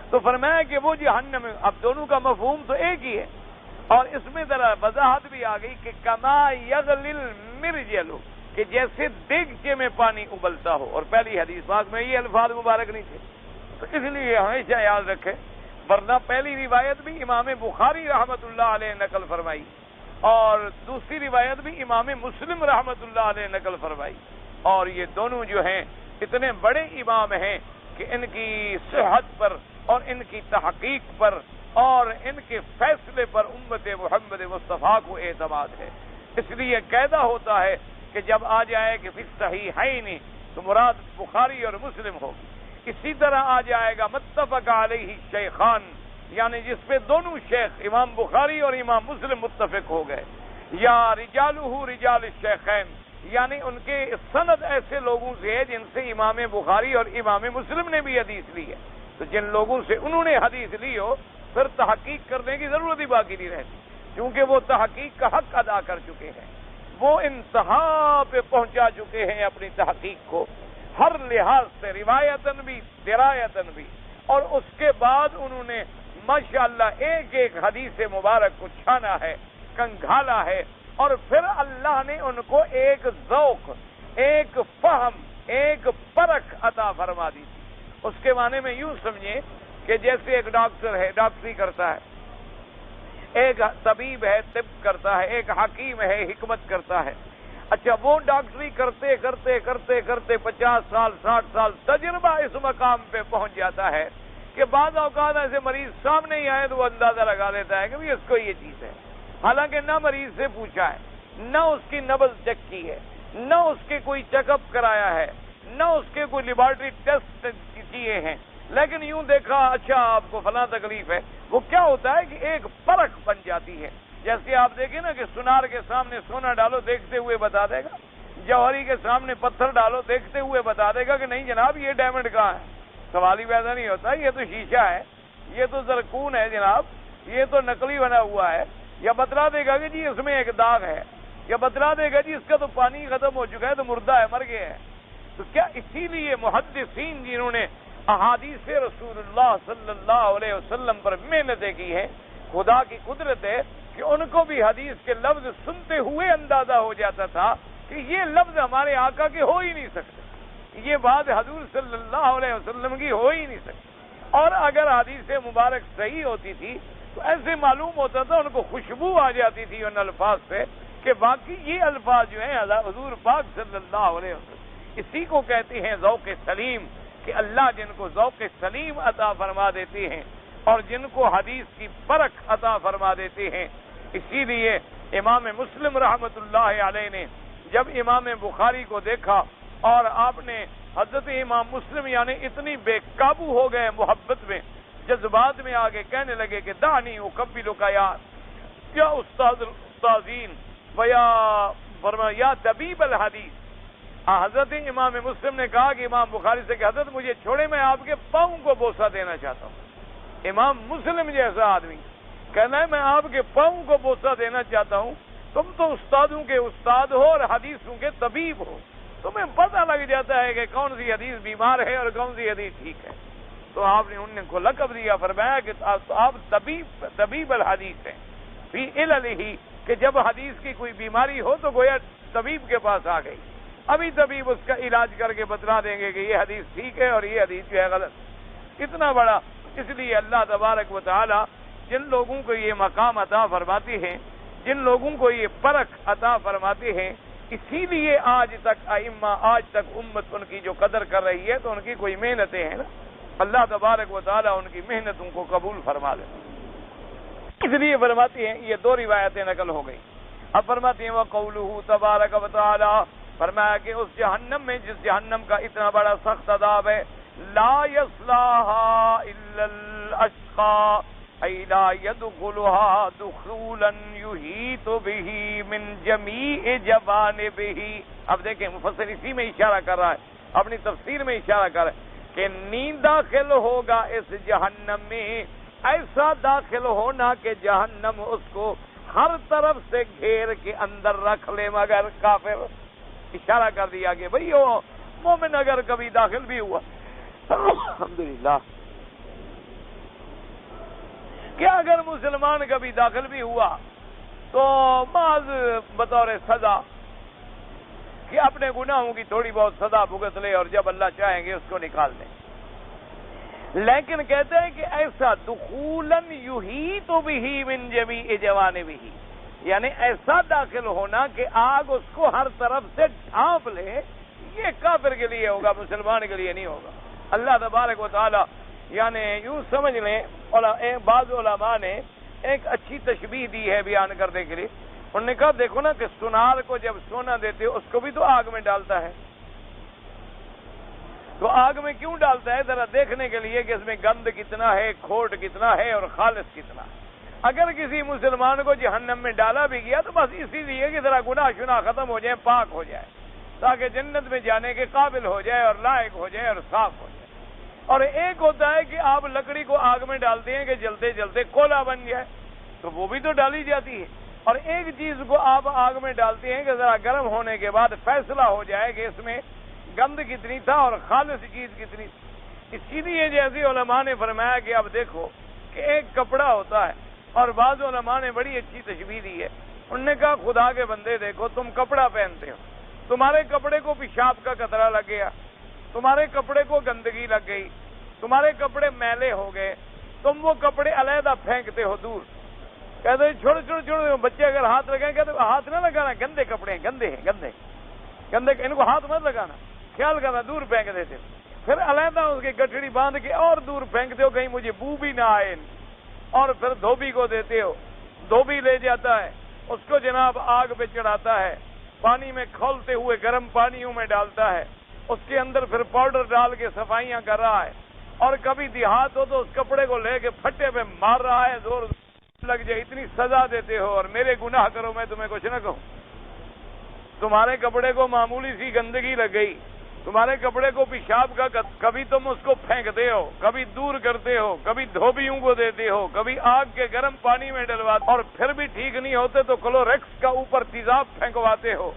تو فرمایا کہ وہ جہنم، اب دونوں کا مفہوم تو ایک ہی ہے، اور اس میں ذرا وضاحت بھی آ گئی کہ کما یغلی المرجل، کہ جیسے دیگچے میں پانی ابلتا ہو، اور پہلی حدیث پاک میں یہ الفاظ مبارک نہیں تھے، تو اس لیے ہمیشہ یاد رکھے، ورنہ پہلی روایت بھی امام بخاری رحمت اللہ علیہ نقل فرمائی اور دوسری روایت بھی امام مسلم رحمت اللہ علیہ نقل فرمائی، اور یہ دونوں جو ہیں اتنے بڑے امام ہیں کہ ان کی صحت پر اور ان کی تحقیق پر اور ان کے فیصلے پر امت محمد مصطفیٰ کو اعتماد ہے. اس لیے قاعدہ ہوتا ہے کہ جب آ جائے کہ فی الصحیحین تو مراد بخاری اور مسلم ہوگی. اسی طرح آ جائے گا متفق علیہ شیخان، یعنی جس پہ دونوں شیخ امام بخاری اور امام مسلم متفق ہو گئے، یا رجالہ رجال الشیخین، یعنی ان کے سند ایسے لوگوں سے ہے جن سے امام بخاری اور امام مسلم نے بھی حدیث لی ہے. تو جن لوگوں سے انہوں نے حدیث لی ہو پھر تحقیق کرنے کی ضرورت ہی باقی نہیں رہتی، کیونکہ وہ تحقیق کا حق ادا کر چکے ہیں، وہ انتہا پہ پہنچا چکے ہیں اپنی تحقیق کو ہر لحاظ سے، روایتاً بھی درایتاً بھی. اور اس کے بعد انہوں نے ماشاءاللہ ایک ایک حدیث مبارک کو چھانا ہے، کنگھالا ہے، اور پھر اللہ نے ان کو ایک ذوق، ایک فہم، ایک پرکھ عطا فرما دی تھی. اس کے معنی میں یوں سمجھیں کہ جیسے ایک ڈاکٹر ہے ڈاکٹری کرتا ہے، ایک طبیب ہے طب کرتا ہے، ایک حکیم ہے حکمت کرتا ہے. اچھا، وہ ڈاکٹری کرتے کرتے کرتے کرتے 50 سال 60 سال تجربہ اس مقام پہ پہنچ جاتا ہے کہ بعض اوقات ایسے مریض سامنے ہی آئے تو وہ اندازہ لگا لیتا ہے کہ بھی اس کو یہ چیز ہے، حالانکہ نہ مریض سے پوچھا ہے، نہ اس کی نبض چیک کی ہے، نہ اس کے کوئی چیک اپ کرایا ہے، نہ اس کے کوئی لیبارٹری ٹیسٹ کیے ہیں، لیکن یوں دیکھا اچھا آپ کو فلاں تکلیف ہے. وہ کیا ہوتا ہے کہ ایک پرکھ بن جاتی ہے. جیسے آپ دیکھیں نا کہ سنار کے سامنے سونا ڈالو دیکھتے ہوئے بتا دے گا، جوہری کے سامنے پتھر ڈالو دیکھتے ہوئے بتا دے گا کہ نہیں جناب یہ ڈائمنڈ کہاں ہے. سوال ہی پیدا نہیں ہوتا یہ تو شیشہ ہے، یہ تو زرکون ہے جناب، یہ تو نقلی بنا ہوا ہے. یا بتلا دے گا کہ جی اس میں ایک داغ ہے، یا بتلا دے گا جی اس کا تو پانی ختم ہو چکا ہے تو مردہ ہے، مر گیا ہے. تو کیا اسی لیے محدثین جنہوں نے احادیث رسول اللہ صلی اللہ علیہ وسلم پر محنتیں کی ہیں، خدا کی قدرت ہے کہ ان کو بھی حدیث کے لفظ سنتے ہوئے اندازہ ہو جاتا تھا کہ یہ لفظ ہمارے آقا کے ہو ہی نہیں سکتے، یہ بات حضور صلی اللہ علیہ وسلم کی ہو ہی نہیں سکتی. اور اگر حدیث مبارک صحیح ہوتی تھی تو ایسے معلوم ہوتا تھا، ان کو خوشبو آ جاتی تھی ان الفاظ سے کہ باقی یہ الفاظ جو ہیں حضور پاک صلی اللہ علیہ وسلم. اسی کو کہتے ہیں ذوق سلیم، کہ اللہ جن کو ذوق سلیم عطا فرما دیتے ہیں اور جن کو حدیث کی پرکھ عطا فرما دیتے ہیں. اسی لیے امام مسلم رحمت اللہ علیہ نے جب امام بخاری کو دیکھا اور آپ نے حضرت امام مسلم یعنی اتنی بے قابو ہو گئے محبت میں، جذبات میں آگے کہنے لگے کہ دانی اقبلک یا استاذین یا طبیب الحدیث. حضرت امام مسلم نے کہا کہ امام بخاری سے کہ حضرت مجھے چھوڑے، میں آپ کے پاؤں کو بوسہ دینا چاہتا ہوں. امام مسلم جیسا آدمی کہنا ہے میں آپ کے پاؤں کو بوسہ دینا چاہتا ہوں، تم تو استادوں کے استاد ہو اور حدیثوں کے طبیب ہو، تمہیں پتہ لگ جاتا ہے کہ کون سی حدیث بیمار ہے اور کون سی حدیث ٹھیک ہے. تو آپ نے ان کو لقب دیا، فرمایا کہ آپ طبیب الحدیث ہیں فی عللہ، کہ جب حدیث کی کوئی بیماری ہو تو گویا طبیب کے پاس آ گئی، ابھی طبیب اس کا علاج کر کے بتلا دیں گے کہ یہ حدیث ٹھیک ہے اور یہ حدیث جو ہے غلط. اتنا بڑا، اس لیے اللہ تبارک و تعالی جن لوگوں کو یہ مقام عطا فرماتے ہیں، جن لوگوں کو یہ پرکھ عطا فرماتے ہیں، اسی لیے آج تک ائمہ، آج تک امت ان کی جو قدر کر رہی ہے تو ان کی کوئی محنتیں ہیں نا، اللہ تبارک و تعالی ان کی محنتوں کو قبول فرما لے. اس لیے فرماتے ہیں یہ دو روایتیں نقل ہو گئی. اب فرماتے ہیں وقولہ تبارک و تعالی، فرمایا کہ اس جہنم میں جس جہنم کا اتنا بڑا سخت عذاب ہے، لا یصلاھا الا الاشقى ای لا يدخلها دخولا یحیط به من جمیع جوانبه. اب دیکھیں مفسر اسی میں اشارہ کر رہا ہے، اپنی تفسیر میں اشارہ کر رہا ہے کہ نیند داخل ہوگا اس جہنم میں، ایسا داخل ہونا کہ جہنم اس کو ہر طرف سے گھیر کے اندر رکھ لے، مگر کافر. اشارہ کر دیا کہ بھئی وہ مومن اگر کبھی داخل بھی ہوا الحمدللہ، کیا اگر مسلمان کبھی داخل بھی ہوا تو بعض بطور سزا کہ اپنے گناہوں کی تھوڑی بہت سزا بھگت لے اور جب اللہ چاہیں گے اس کو نکال دیں. لیکن کہتے ہیں کہ ایسا دخولاً یحیط بہ من جمیع جوانبہ، یعنی ایسا داخل ہونا کہ آگ اس کو ہر طرف سے ڈھانپ لے، یہ کافر کے لیے ہوگا، مسلمان کے لیے نہیں ہوگا۔ اللہ تبارک و تعالی یعنی یوں سمجھ لیں، بعض علماء نے ایک اچھی تشبیہ دی ہے بیان کرنے کے لیے۔ انہوں نے کہا دیکھو نا کہ سونار کو جب سونا دیتے ہو اس کو بھی تو آگ میں ڈالتا ہے، تو آگ میں کیوں ڈالتا ہے؟ ذرا دیکھنے کے لیے کہ اس میں گند کتنا ہے، کھوٹ کتنا ہے اور خالص کتنا ہے۔ اگر کسی مسلمان کو جہنم میں ڈالا بھی گیا تو بس اسی لیے کہ ذرا گناہ شنا ختم ہو جائے، پاک ہو جائے، تاکہ جنت میں جانے کے قابل ہو جائے اور لائق ہو جائے اور صاف ہو جائے۔ اور ایک ہوتا ہے کہ آپ لکڑی کو آگ میں ڈالتے ہیں کہ جلتے جلتے کولا بن جائے، تو وہ بھی تو ڈالی جاتی ہے۔ اور ایک چیز کو آپ آگ میں ڈالتے ہیں کہ ذرا گرم ہونے کے بعد فیصلہ ہو جائے کہ اس میں گند کتنی تھا اور خالص چیز کتنی تھی۔ اسی لیے جیسے علماء نے فرمایا کہ اب دیکھو کہ ایک کپڑا ہوتا ہے، اور بعض علماء نے بڑی اچھی تشبیہ دی ہے۔ انہوں نے کہا خدا کے بندے دیکھو، تم کپڑا پہنتے ہو، تمہارے کپڑے کو پیشاب کا قطرہ لگ گیا، تمہارے کپڑے کو گندگی لگ گئی، تمہارے کپڑے میلے ہو گئے، تم وہ کپڑے علیحدہ پھینکتے ہو دور، کہتے ہیں چھوڑ چھوڑ چھوڑ، بچے اگر ہاتھ لگائیں کہتے ہاتھ نہ لگانا، گندے کپڑے ہیں، گندے ہیں، گندے گندے، ان کو ہاتھ مت لگانا، خیال کرنا، دور پھینک دیتے ہو۔ پھر علیحدہ اس کی گٹھڑی باندھ کے اور دور پھینکتے ہو، کہیں مجھے بو بھی نہ آئے، اور پھر دھوبی کو دیتے ہو، دھوبی لے جاتا ہے، اس کو جناب آگ پہ چڑھاتا ہے، پانی میں کھولتے ہوئے گرم پانیوں میں ڈالتا ہے، اس کے اندر پھر پاؤڈر ڈال کے صفائیاں کر رہا ہے، اور کبھی دیہات ہو تو اس کپڑے کو لے کے پھٹے پہ مار رہا ہے، زور لگ جائے، اتنی سزا دیتے ہو، اور میرے گناہ کرو میں تمہیں کچھ نہ کہوں۔ تمہارے کپڑے کو معمولی سی گندگی لگ گئی، تمہارے کپڑے کو پیشاب کا کبھی تم اس کو پھینکتے ہو، کبھی دور کرتے ہو، کبھی دھوبیوں کو دیتے ہو، کبھی آگ کے گرم پانی میں ڈلواتے، اور پھر بھی ٹھیک نہیں ہوتے تو کلوریکس کا اوپر تیزاب پھینکواتے ہو،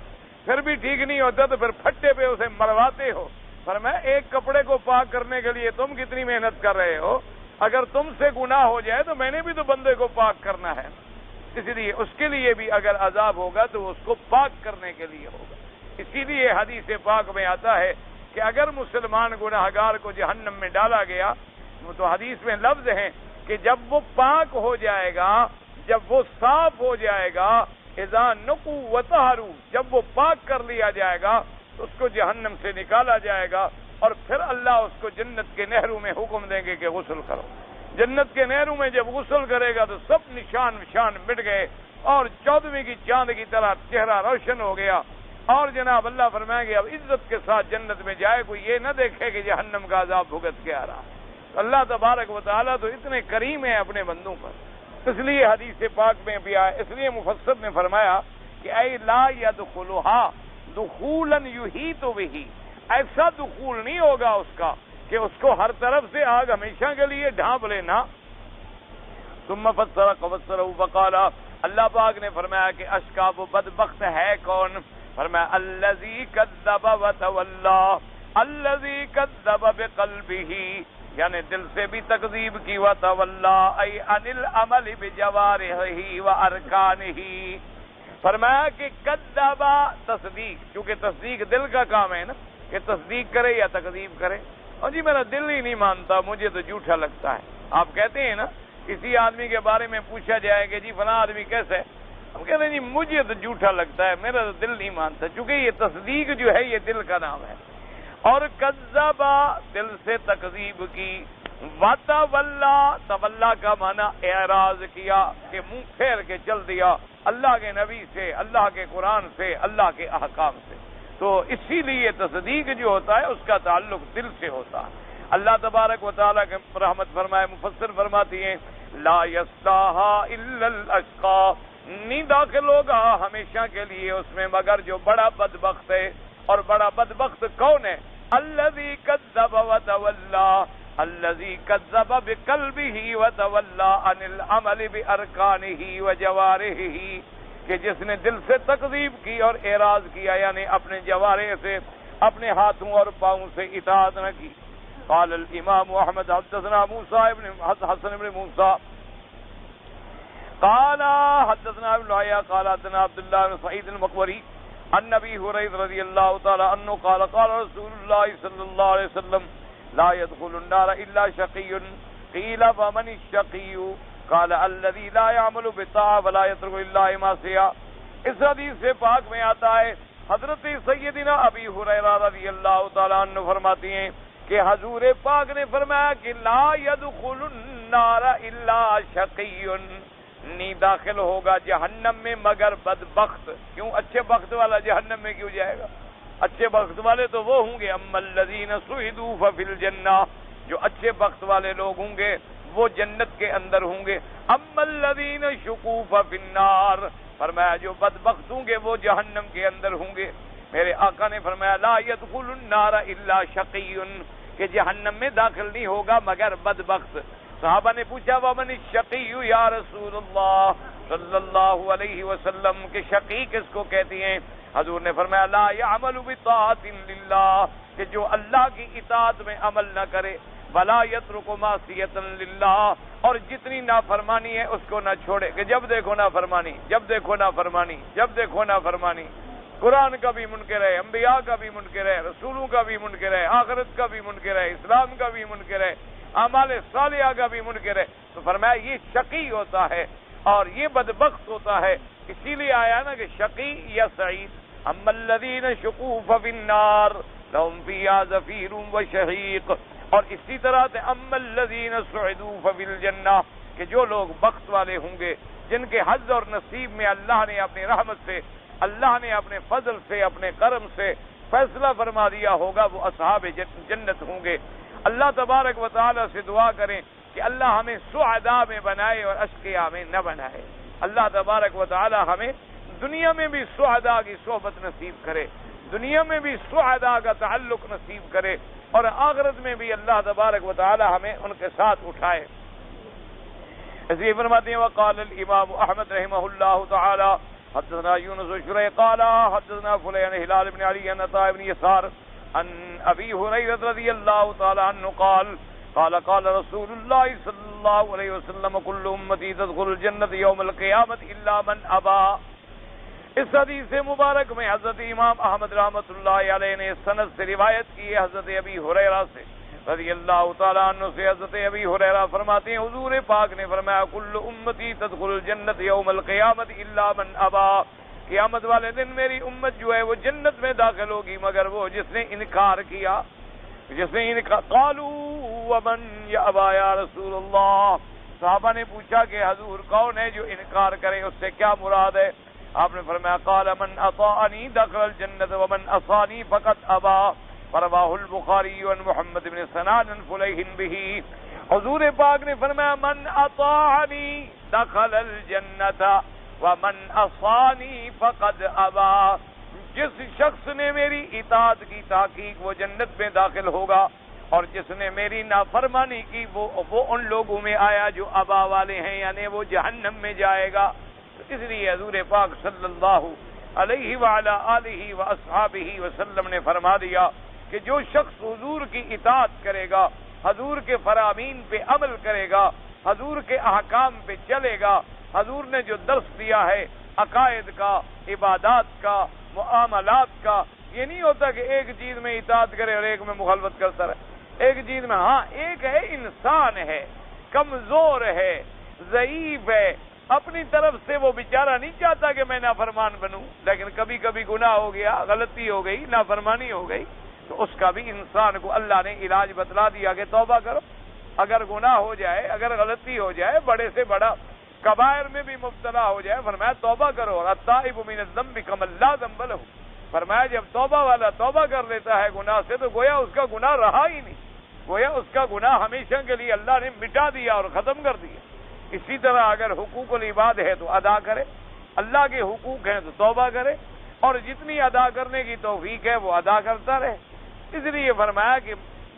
پھر بھی ٹھیک نہیں ہوتا تو پھر پھٹے پہ اسے مرواتے ہو۔ فرمایا ایک کپڑے کو پاک کرنے کے لیے تم کتنی محنت کر رہے ہو، اگر تم سے گناہ ہو جائے تو میں نے بھی تو بندے کو پاک کرنا ہے، اس لیے اس کے لیے بھی اگر عذاب ہوگا تو اس کو پاک کرنے کے لیے ہوگا۔ اسی لیے حدیث پاک میں آتا ہے کہ اگر مسلمان گناہگار کو جہنم میں ڈالا گیا تو حدیث میں لفظ ہیں کہ جب وہ پاک ہو جائے گا، جب وہ صاف ہو جائے گا، اذا نقوا وطہروا، جب وہ پاک کر لیا جائے گا تو اس کو جہنم سے نکالا جائے گا، اور پھر اللہ اس کو جنت کے نہروں میں حکم دیں گے کہ غسل کرو۔ جنت کے نہروں میں جب غسل کرے گا تو سب نشان مٹ گئے، اور 14ویں کی چاند کی طرح چہرہ روشن ہو گیا، اور جناب اللہ فرمائیں گے اب عزت کے ساتھ جنت میں جائے، کوئی یہ نہ دیکھے کہ جہنم کا عذاب بھگت کے آ رہا۔ اللہ تبارک و تعالیٰ تو اتنے کریم ہیں اپنے بندوں پر، اس لیے حدیث پاک میں بھی آیا، اس لیے مفسر نے فرمایا کہ اے لا یدخلھا دخولا یحیط بہ، ایسا دخول نہیں ہوگا اس کا کہ اس کو ہر طرف سے آگ ہمیشہ کے لیے ڈھانپ لینا۔ ثم فسرہ فقال، اللہ پاک نے فرمایا کہ اشقا وہ بدبخت ہے کون؟ فرمایا الذی کذب وتولی، الذی کذب بقلبہ، یعنی دل سے بھی تکذیب کی، وتولی ای عن العمل بجوارحہ وارکانہ، فرمایا کہ کذب تصدیق، چونکہ تصدیق دل کا کام ہے نا، کہ تصدیق کرے یا تکذیب کرے۔ اور جی میرا دل ہی نہیں مانتا، مجھے تو جھوٹا لگتا ہے۔ آپ کہتے ہیں نا کسی آدمی کے بارے میں پوچھا جائے کہ جی فلاں آدمی کیسا ہے، ہم کہتے ہیں جی مجھے تو جھوٹا لگتا ہے، میرا تو دل نہیں مانتا، چونکہ یہ تصدیق جو ہے یہ دل کا نام ہے۔ اور کذبا دل سے تکذیب کی، وتولا تولا کا معنی اعراض کیا کہ منہ پھیر کے چل دیا اللہ کے نبی سے، اللہ کے قرآن سے، اللہ کے احکام سے۔ تو اسی لیے تصدیق جو ہوتا ہے اس کا تعلق دل سے ہوتا ہے۔ اللہ تبارک و تعالیٰ کے رحمت فرمائے، مفسر فرماتی ہیں لا یصلاھا الا الاشقی، نہیں داخل ہوگا ہمیشہ کے لیے اس میں مگر جو بڑا بدبخت ہے۔ اور بڑا بدبخت کون ہے؟ الذی کذب وتولی، الذی کذب بقلبہ وتولی عن العمل بارکانہ وجوارحہ، کہ جس نے دل سے تکذیب کی اور اعراض کیا، یعنی اپنے جوارح سے، اپنے ہاتھوں اور پاؤں سے اطاعت نہ کی۔ قال الامام احمد حدثنا موسیٰ بن حسن بن موسیٰ قال حدثنا ابن عیاء قال حدثنا عبداللہ بن سعید المقبری عن ابی ہریرہ رضی اللہ تعالی عنہ قال قال رسول اللہ صلی اللہ علیہ وسلم لا يدخل النار الا شقی، قیل فمن الشقی؟ قال الذي لا يعمل بالطاعة ولا يترك الا معصية۔ اس حدیث سے پاک میں آتا ہے حضرت سیدنا ابی ہریرہ رضی اللہ تعالیٰ عنہ فرماتی ہیں کہ حضور پاک نے فرمایا کہ لا يدخل النار الا شقی، نہیں داخل ہوگا جہنم میں مگر بدبخت۔ کیوں؟ اچھے بخت والا جہنم میں کیوں جائے گا؟ اچھے بخت والے تو وہ ہوں گے، اما الذین سعدوا ففی الجنہ، جو اچھے بخت والے لوگ ہوں گے وہ جنت کے اندر ہوں گے۔ اما الذین شقوا ففی النار، فرمایا جو بدبخت ہوں گے وہ جہنم کے اندر ہوں گے۔ میرے آقا نے فرمایا لا يدخل النار الا شقی، کہ جہنم میں داخل نہیں ہوگا مگر بدبخت۔ صحابہ نے پوچھا ومن الشقی یا رسول اللہ صلی اللہ علیہ وسلم، کہ شقی کس کو کہتی ہیں؟ حضور نے فرمایا لا يعمل بطاعت للہ، کہ جو اللہ کی اطاعت میں عمل نہ کرے، ولا يترک معصیۃ للہ، اور جتنی نافرمانی ہے اس کو نہ چھوڑے، کہ جب دیکھو نافرمانی، جب دیکھو نافرمانی، جب دیکھو نافرمانی۔ قرآن کا بھی منکر ہے، انبیاء کا بھی منکر ہے، رسولوں کا بھی منکر ہے، آخرت کا بھی منکر ہے، اسلام کا بھی منکر ہے، اعمال صالحہ کا بھی منکر ہے۔ تو فرمایا یہ شقی ہوتا ہے اور یہ بدبخت ہوتا ہے۔ اسی لیے آیا نا کہ شقی یا سعید، اما الذین شقوا ففی النار لهم فیہا زفیر وشہیق، اور اسی طرح سے اما الذین سعدوا ففی الجنہ، کہ جو لوگ بخت والے ہوں گے، جن کے حظ اور نصیب میں اللہ نے اپنی رحمت سے، اللہ نے اپنے فضل سے، اپنے کرم سے فیصلہ فرما دیا ہوگا، وہ اصحاب جنت ہوں گے۔ اللہ تبارک و تعالی سے دعا کریں کہ اللہ ہمیں سعداء میں بنائے اور اشقیاء میں نہ بنائے۔ اللہ تبارک و تعالی ہمیں دنیا میں بھی سعداء کی صحبت نصیب کرے، دنیا میں بھی سعداء کا تعلق نصیب کرے، اور آخرت میں بھی اللہ تبارک و تعالی ہمیں ان کے ساتھ اٹھائے۔ اس لیے فرماتے ہیں وقال الامام احمد رحمہ اللہ تعالی حدثنا یونس وشریح قال حدثنا فلان ہلال بن علی عن عطاء بن یسار عن ابی ہریرہ رضی اللہ تعالی عنہ قال قال رسول اللہ صلی اللہ علیہ وسلم کل امتی تدخل الجنت یوم القیامت الا من ابا۔ اس حدیث مبارک میں حضرت امام احمد رحمۃ اللہ علیہ نے سند سے روایت کی ہے حضرت ابی ہریرہ سے رضی اللہ تعالیٰ عنہ سے۔ حضرت ابی ہریرہ فرماتے ہیں حضور پاک نے فرمایا کل امتی تدخل الجنت یوم القیامت الا من ابا، قیامت والے دن میری امت جو ہے وہ جنت میں داخل ہوگی مگر وہ جس نے انکار کیا، جس نے انکار۔ قالوا ومن یابا یا رسول اللہ، صحابہ نے پوچھا کہ حضور کون ہے جو انکار کرے، اس سے کیا مراد ہے؟ آپ نے فرمایا قال من اطاعنی دخل الجنت ومن عصانی فقد ابا، فرواہ البخاری عن محمد بن سنان عن فلیح بہ۔ حضور پاک نے فرمایا من اطاعنی دخل الجنت ومن عصانی فقد ابا، جس شخص نے میری اطاعت کی تحقیق وہ جنت میں داخل ہوگا، اور جس نے میری نافرمانی کی وہ ان لوگوں میں آیا جو ابا والے ہیں، یعنی وہ جہنم میں جائے گا۔ اس لیے حضور پاک صلی اللہ علیہ وعلی آلہ واصحابہ وسلم نے فرما دیا کہ جو شخص حضور کی اطاعت کرے گا، حضور کے فرامین پہ عمل کرے گا، حضور کے احکام پہ چلے گا، حضور نے جو درس دیا ہے عقائد کا، عبادات کا، معاملات کا، یہ نہیں ہوتا کہ ایک چیز میں اطاعت کرے اور ایک میں مخالفت کرتا رہے۔ ایک چیز میں ہاں ایک ہے انسان ہے، کمزور ہے، ضعیف ہے، اپنی طرف سے وہ بیچارہ نہیں چاہتا کہ میں نافرمان بنوں، لیکن کبھی کبھی گناہ ہو گیا، غلطی ہو گئی، نافرمانی ہو گئی، تو اس کا بھی انسان کو اللہ نے علاج بتلا دیا کہ توبہ کرو۔ اگر گناہ ہو جائے، اگر غلطی ہو جائے، بڑے سے بڑا کبائر میں بھی مبتلا ہو جائے، فرمایا توبہ کرو، التائب من الذنب کمن لا ذنب لہ، فرمایا جب توبہ والا توبہ کر لیتا ہے گناہ سے تو گویا اس کا گناہ رہا ہی نہیں، گویا اس کا گناہ ہمیشہ کے لیے اللہ نے مٹا دیا اور ختم کر دیا۔ اسی طرح اگر حقوق العباد ہے تو ادا کرے، اللہ کے حقوق ہیں تو توبہ کرے، اور جتنی ادا کرنے کی توفیق ہے وہ ادا کرتا رہے۔ اس لیے فرمایا کہ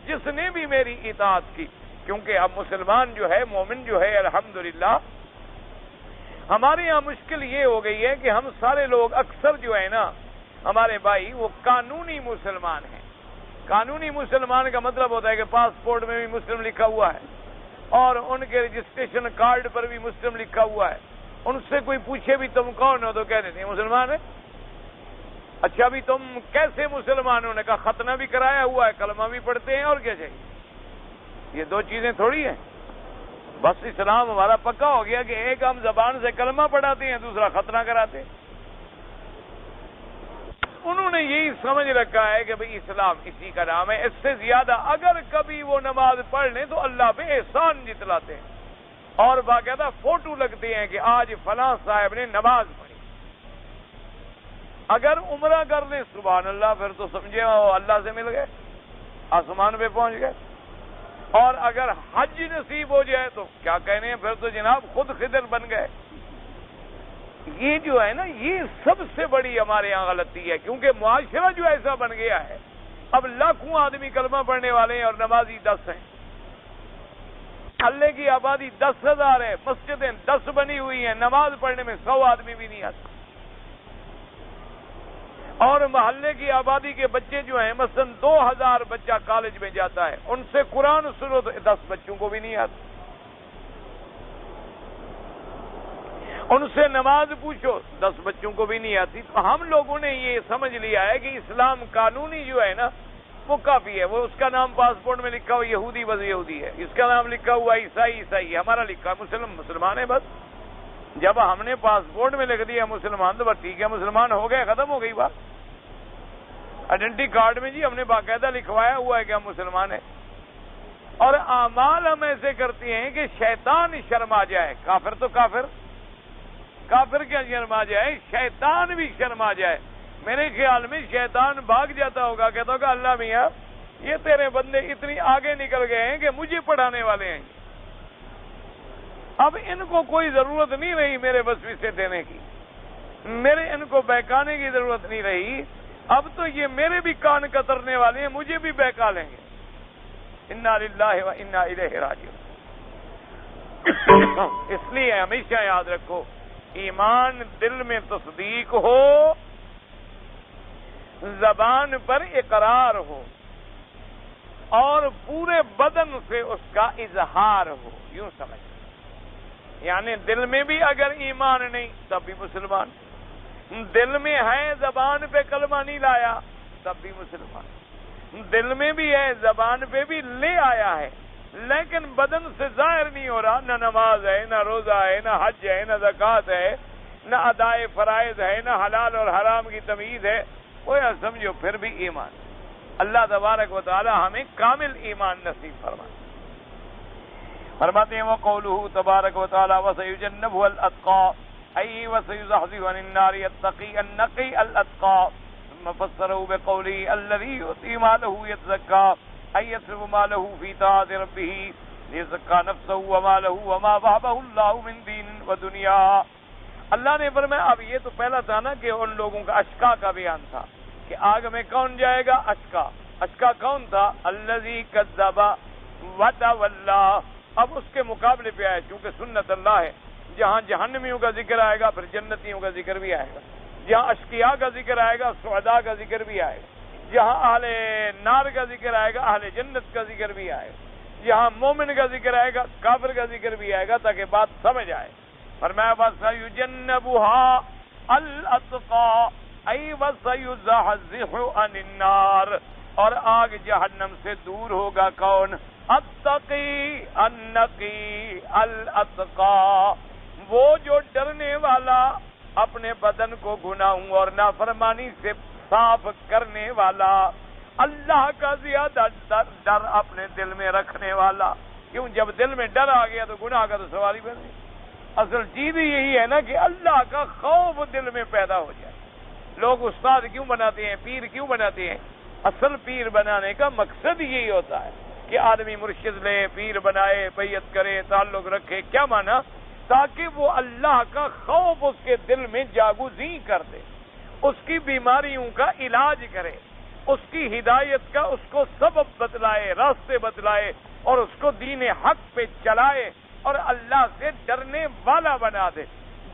جس نے بھی میری اطاعت کی، کیونکہ اب مسلمان جو ہے، مومن جو ہے، الحمدللہ ہمارے یہاں مشکل یہ ہو گئی ہے کہ ہم سارے لوگ اکثر جو ہے نا ہمارے بھائی وہ قانونی مسلمان ہیں۔ قانونی مسلمان کا مطلب ہوتا ہے کہ پاسپورٹ میں بھی مسلم لکھا ہوا ہے اور ان کے رجسٹریشن کارڈ پر بھی مسلم لکھا ہوا ہے۔ ان سے کوئی پوچھے بھی تم کون ہو تو کہہ دیتے ہیں مسلمان ہے۔ اچھا بھی تم کیسے مسلمان ہو؟ نے کہا ختنہ بھی کرایا ہوا ہے، کلمہ بھی پڑھتے ہیں، اور کیا چاہیے؟ یہ دو چیزیں تھوڑی ہیں۔ بس اسلام ہمارا پکا ہو گیا کہ ایک ہم زبان سے کلمہ پڑھاتے ہیں، دوسرا ختنہ کراتے ہیں۔ انہوں نے یہی سمجھ رکھا ہے کہ بھئی اسلام اسی کا نام ہے. اس سے زیادہ اگر کبھی وہ نماز پڑھ لیں تو اللہ پہ احسان جتلاتے ہیں اور باقاعدہ فوٹو لگتے ہیں کہ آج فلاں صاحب نے نماز پڑھی. اگر عمرہ کر لیں سبحان اللہ پھر تو سمجھے وہ اللہ سے مل گئے, آسمان پہ پہنچ گئے. اور اگر حج نصیب ہو جائے تو کیا کہنے ہیں, پھر تو جناب خود خضر بن گئے. یہ جو ہے نا یہ سب سے بڑی ہمارے یہاں غلطی ہے, کیونکہ معاشرہ جو ایسا بن گیا ہے اب لاکھوں آدمی کلمہ پڑھنے والے ہیں اور نمازی 10 ہیں. محلے کی آبادی 10,000 ہے, مسجدیں 10 بنی ہوئی ہیں, نماز پڑھنے میں 100 آدمی بھی نہیں آتے. اور محلے کی آبادی کے بچے جو ہیں مثلا 2,000 بچہ کالج میں جاتا ہے, ان سے قرآن سنو تو 10 بچوں کو بھی نہیں آتا. ان سے نماز پوچھو 10 بچوں کو بھی نہیں آتی. تو ہم لوگوں نے یہ سمجھ لیا ہے کہ اسلام قانونی جو ہے نا وہ کافی ہے. وہ اس کا نام پاسپورٹ میں لکھا ہوا یہودی بس یہودی ہے, اس کا نام لکھا ہوا عیسائی عیسائی ہے, ہمارا لکھا مسلمان ہے. بس جب ہم نے پاسپورٹ میں لکھ دیا مسلمان تو بس ٹھیک ہے, مسلمان ہو گئے, ختم ہو گئی بات. آئیڈینٹی کارڈ میں جی ہم نے باقاعدہ لکھوایا ہوا ہے کہ ہم مسلمان ہیں. اور اعمال ہم ایسے کرتے ہیں کہ شیطان شرما جائے. کافر تو کافر کیا شرما جائے, شیطان بھی شرما جائے. میرے خیال میں شیطان بھاگ جاتا ہوگا, کہتا ہوگا اللہ میاں یہ تیرے بندے اتنی آگے نکل گئے ہیں کہ مجھے پڑھانے والے ہیں, اب ان کو کوئی ضرورت نہیں رہی میرے وسوسے دینے کی, میرے ان کو بہکانے کی ضرورت نہیں رہی. اب تو یہ میرے بھی کان کترنے والے ہیں, مجھے بھی بہکا لیں گے. انا للہ و انا الیہ راجعون. اس لیے ہمیشہ یاد رکھو ایمان دل میں تصدیق ہو, زبان پر اقرار ہو اور پورے بدن سے اس کا اظہار ہو. یوں سمجھ, یعنی دل میں بھی اگر ایمان نہیں تب بھی مسلمان, دل میں ہے زبان پہ کلمہ نہیں لایا تب بھی مسلمان, دل میں بھی ہے زبان پہ بھی لے آیا ہے لیکن بدن سے ظاہر نہیں ہو رہا, نہ نماز ہے, نہ روزہ ہے, نہ حج ہے, نہ زکوٰۃ ہے, نہ ادائے فرائض ہے, نہ حلال اور حرام کی تمیز ہے, وہ یا سمجھو پھر بھی ایمان. اللہ تبارک و تعالی ہمیں کامل ایمان نصیب فرمائے. فرماتے ہیں وقولہ تبارک و تعالی وسیجنبها الاتقى ای وسیزحزح عن النار التقی النقی الاتقى ثم فسره بقوله الذي يؤتي ماله يتزكى أن يصرف ماله في طاعة ربه ليزكى نفسه وماله وما وهبه الله من دين ودنيا. اللہ نے فرمایا اب یہ تو پہلا تھا نا کہ ان لوگوں کا اشقا کا بیان تھا کہ آگ میں کون جائے گا, اشقا کون تھا, الذی کذب وتولی. اب اس کے مقابلے پہ آئے, چونکہ سنت اللہ ہے, جہاں جہنمیوں کا ذکر آئے گا پھر جنتیوں کا ذکر بھی آئے گا, جہاں اشقیاء کا ذکر آئے گا سعداء کا ذکر بھی آئے گا, جہاں اہل نار کا ذکر آئے گا اہل جنت کا ذکر بھی آئے گا, جہاں مومن کا ذکر آئے گا کافر کا ذکر بھی آئے گا تاکہ بات سمجھ آئے. فرمایا وَسَيُجَنَّبُهَا الْأَتْقَى أَيْ وَسَيُزَحْزِحُ عَنِ النَّارِ, اور آگ جہنم سے دور ہوگا کون, التقی النقی الاتقى, وہ جو ڈرنے والا اپنے بدن کو گناہوں اور نافرمانی سے صاف کرنے والا, اللہ کا زیادہ ڈر اپنے دل میں رکھنے والا. کیوں, جب دل میں ڈر آ گیا تو گناہ کا تو سوال ہی بن گیا. اصل چیز یہی ہے نا کہ اللہ کا خوف دل میں پیدا ہو جائے. لوگ استاد کیوں بناتے ہیں, پیر کیوں بناتے ہیں, اصل پیر بنانے کا مقصد یہی ہوتا ہے کہ آدمی مرشد لے, پیر بنائے, بیعت کرے, تعلق رکھے. کیا مانا, تاکہ وہ اللہ کا خوف اس کے دل میں جاگزیں کر دے, اس کی بیماریوں کا علاج کرے, اس کی ہدایت کا اس کو سبب بتلائے, راستے بتلائے اور اس کو دین حق پہ چلائے اور اللہ سے ڈرنے والا بنا دے.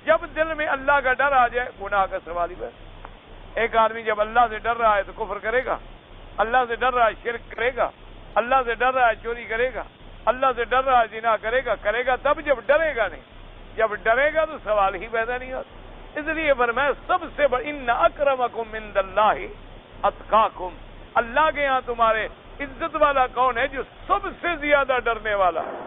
جب دل میں اللہ کا ڈر آ جائے گناہ کا سوال ہی بس. ایک آدمی جب اللہ سے ڈر رہا ہے تو کفر کرے گا, اللہ سے ڈر رہا ہے شرک کرے گا, اللہ سے ڈر رہا ہے چوری کرے گا, اللہ سے ڈر رہا ہے زنا کرے گا تب, جب ڈرے گا نہیں. جب ڈرے گا تو سوال ہی پیدا نہیں ہوتا. اس لیے فرمایا سب سے بڑا ان اکرمکم عند اللہ اتقاکم, اللہ کے ہاں تمہارے عزت والا کون ہے, جو سب سے زیادہ ڈرنے والا ہے,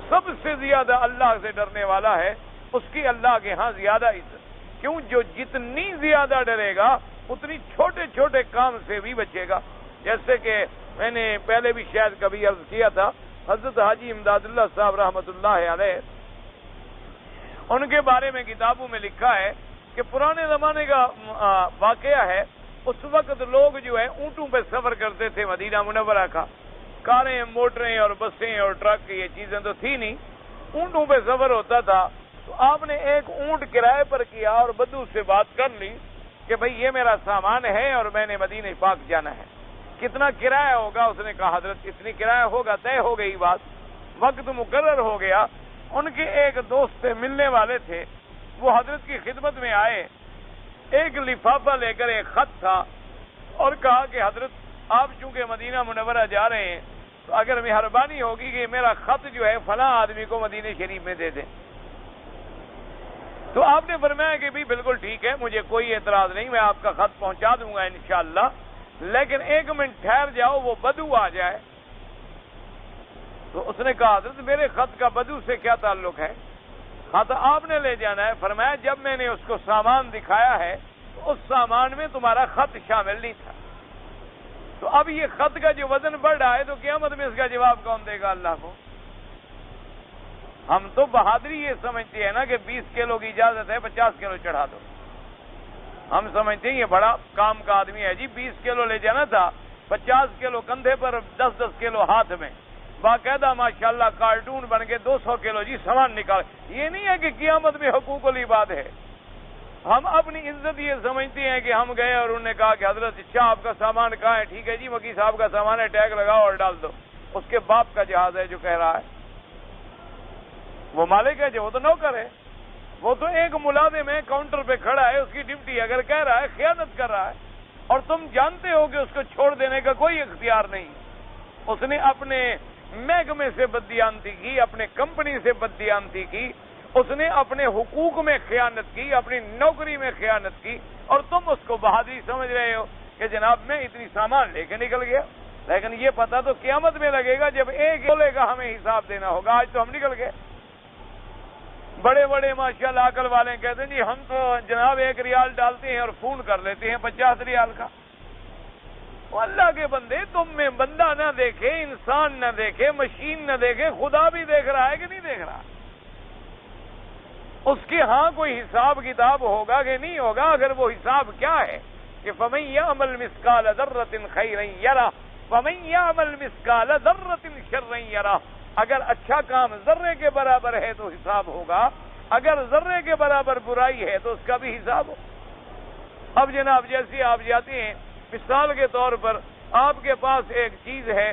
سب سے زیادہ اللہ سے ڈرنے والا ہے, اس کی اللہ کے ہاں زیادہ عزت. کیوں, جو جتنی زیادہ ڈرے گا اتنی چھوٹے چھوٹے کام سے بھی بچے گا. جیسے کہ میں نے پہلے بھی شاید کبھی عرض کیا تھا، حضرت حاجی امداد اللہ صاحب رحمۃ اللہ علیہ، ان کے بارے میں کتابوں میں لکھا ہے کہ پرانے زمانے کا واقعہ ہے. اس وقت لوگ جو ہے اونٹوں پہ سفر کرتے تھے مدینہ منورہ کا. کاریں، موٹریں اور بسیں اور ٹرک یہ چیزیں تو تھی نہیں، اونٹوں پہ سفر ہوتا تھا. تو آپ نے ایک اونٹ کرائے پر کیا اور بدو سے بات کر لی کہ بھئی یہ میرا سامان ہے اور میں نے مدینہ پاک جانا ہے، کتنا کرایہ ہوگا؟ اس نے کہا حضرت اتنی کرایہ ہوگا. طے ہو گئی بات، وقت مقرر ہو گیا. ان کے ایک دوست سے ملنے والے تھے، وہ حضرت کی خدمت میں آئے. ایک لفافہ لے کر ایک خط تھا اور کہا کہ حضرت آپ چونکہ مدینہ منورہ جا رہے ہیں تو اگر مہربانی ہوگی کہ میرا خط جو ہے فلاں آدمی کو مدینہ شریف میں دے دیں. تو آپ نے فرمایا کہ بھی بالکل ٹھیک ہے، مجھے کوئی اعتراض نہیں، میں آپ کا خط پہنچا دوں گا انشاءاللہ، لیکن 1 منٹ ٹھہر جاؤ، وہ بدو آ جائے. تو اس نے کہا حضرت میرے خط کا بدو سے کیا تعلق ہے؟ خط آپ نے لے جانا ہے. فرمایا جب میں نے اس کو سامان دکھایا ہے تو اس سامان میں تمہارا خط شامل نہیں تھا. تو اب یہ خط کا جو وزن بڑھ رہا ہے تو قیامت میں اس کا جواب کون دے گا اللہ کو؟ ہم تو بہادری یہ سمجھتے ہیں نا کہ 20 کلو کی اجازت ہے، 50 کلو چڑھا دو. ہم سمجھتے ہیں یہ بڑا کام کا آدمی ہے جی، 20 کلو لے جانا تھا، 50 کلو کندھے پر، 10 کلو ہاتھ میں، باقاعدہ ماشاءاللہ کارٹون بن کے 200 کلو جی سامان نکال. یہ نہیں ہے کہ قیامت میں حقوق العباد ہے. ہم اپنی عزت یہ سمجھتے ہیں کہ ہم گئے اور انہوں نے کہا کہ حضرت اچھا آپ کا سامان کہاں ہے؟ ٹھیک ہے جی وکیل صاحب کا سامان ہے، ٹیگ لگاؤ اور ڈال دو. اس کے باپ کا جہاز ہے جو کہہ رہا ہے، وہ مالک ہے جو، وہ تو نوکر ہے، وہ تو ایک ملازم ہے، کاؤنٹر پہ کھڑا ہے، اس کی ڈیوٹی اگر کہہ رہا ہے خیانت کر رہا ہے اور تم جانتے ہو کہ اس کو چھوڑ دینے کا کوئی اختیار نہیں. اس نے اپنے محکمے سے بددیانتی کی، اپنے کمپنی سے بددیانتی کی، اس نے اپنے حقوق میں خیانت کی، اپنی نوکری میں خیانت کی، اور تم اس کو بہادری سمجھ رہے ہو کہ جناب میں اتنی سامان لے کے نکل گیا. لیکن یہ پتہ تو قیامت میں لگے گا جب ایک بولے گا ہمیں حساب دینا ہوگا. آج تو ہم نکل گئے. بڑے بڑے ماشاءاللہ عقل والے کہتے ہیں جی ہم تو جناب 1 ریال ڈالتے ہیں اور فون کر لیتے ہیں 50 ریال کا. وہ اللہ کے بندے، تم میں بندہ نہ دیکھے، انسان نہ دیکھے، مشین نہ دیکھے، خدا بھی دیکھ رہا ہے کہ نہیں دیکھ رہا؟ اس کے ہاں کوئی حساب کتاب ہوگا کہ نہیں ہوگا؟ اگر وہ حساب کیا ہے کہ فَمَن يَعْمَلْ مِثْقَالَ ذَرَّةٍ خَيْرًا يَرَهُ وَمَن يَعْمَلْ مِثْقَالَ ذَرَّةٍ شَرًّا يَرَهُ. اگر اچھا کام ذرے کے برابر ہے تو حساب ہوگا، اگر ذرے کے برابر برائی ہے تو اس کا بھی حساب ہو. اب جناب جیسے آپ جاتے ہیں، مثال کے طور پر آپ کے پاس ایک چیز ہے،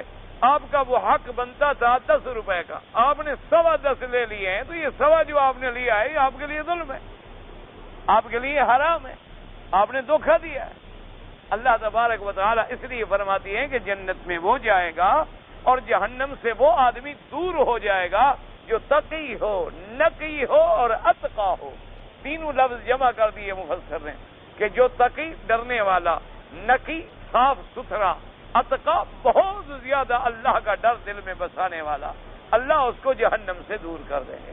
آپ کا وہ حق بنتا تھا 10 روپے کا، آپ نے 10.25 لے لیے ہیں، تو یہ 1.25 جو آپ نے لیا ہے یہ آپ کے لیے ظلم ہے، آپ کے لیے حرام ہے، آپ نے دھوکہ دیا ہے. اللہ تبارک و تعالی اس لیے فرماتی ہیں کہ جنت میں وہ جائے گا اور جہنم سے وہ آدمی دور ہو جائے گا جو تقی ہو، نقی ہو اور اتقا ہو. تینوں لفظ جمع کر دیے مفسر نے کہ جو تقی ڈرنے والا، نقی صاف ستھرا، اتقا بہت زیادہ اللہ کا ڈر دل میں بسانے والا، اللہ اس کو جہنم سے دور کر دیں گے.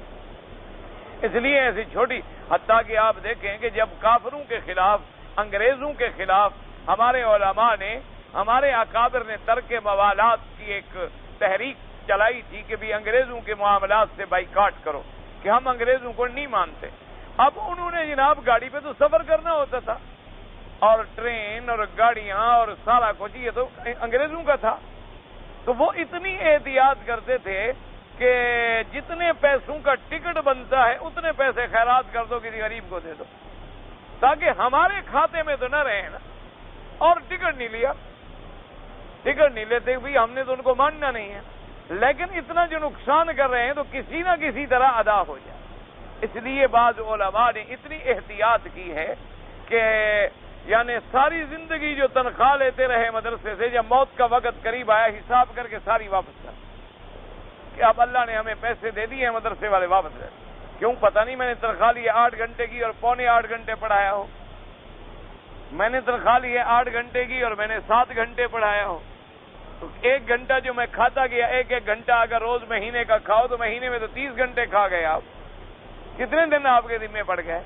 اس لیے ایسی چھوٹی، حتیٰ کہ آپ دیکھیں کہ جب کافروں کے خلاف، انگریزوں کے خلاف ہمارے علماء نے، ہمارے اکابر نے ترک موالات کی ایک تحریک چلائی تھی کہ بھی انگریزوں کے معاملات سے بائیکاٹ کرو، کہ ہم انگریزوں کو نہیں مانتے. اب انہوں نے جناب گاڑی پہ تو سفر کرنا ہوتا تھا، اور ٹرین اور گاڑیاں اور سارا کچھ یہ تو انگریزوں کا تھا. تو وہ اتنی احتیاط کرتے تھے کہ جتنے پیسوں کا ٹکٹ بنتا ہے اتنے پیسے خیرات کر دو، کسی غریب کو دے دو، تاکہ ہمارے کھاتے میں تو نہ رہے نا. اور ٹکٹ نہیں لیا، ٹکٹ نہیں لیتے بھی، ہم نے تو ان کو ماننا نہیں ہے، لیکن اتنا جو نقصان کر رہے ہیں تو کسی نہ کسی طرح ادا ہو جائے. اس لیے بعض علماء نے اتنی احتیاط کی ہے کہ یعنی ساری زندگی جو تنخواہ لیتے رہے مدرسے سے، جب موت کا وقت قریب آیا حساب کر کے ساری واپس کر، کہ اب اللہ نے ہمیں پیسے دے دیے ہیں مدرسے والے واپس کر. کیوں؟ پتہ نہیں، میں نے تنخواہ لی 8 گھنٹے کی اور 7.25 گھنٹے پڑھایا ہو. میں نے تنخواہ لی ہے 8 گھنٹے کی اور میں نے 7 گھنٹے پڑھایا ہو. تو 1 گھنٹہ جو میں کھاتا گیا، 1 گھنٹہ اگر روز مہینے کا کھاؤ تو مہینے میں تو 30 گھنٹے کھا گئے. آپ کتنے دن آپ کے ذمہ پڑ گئے؟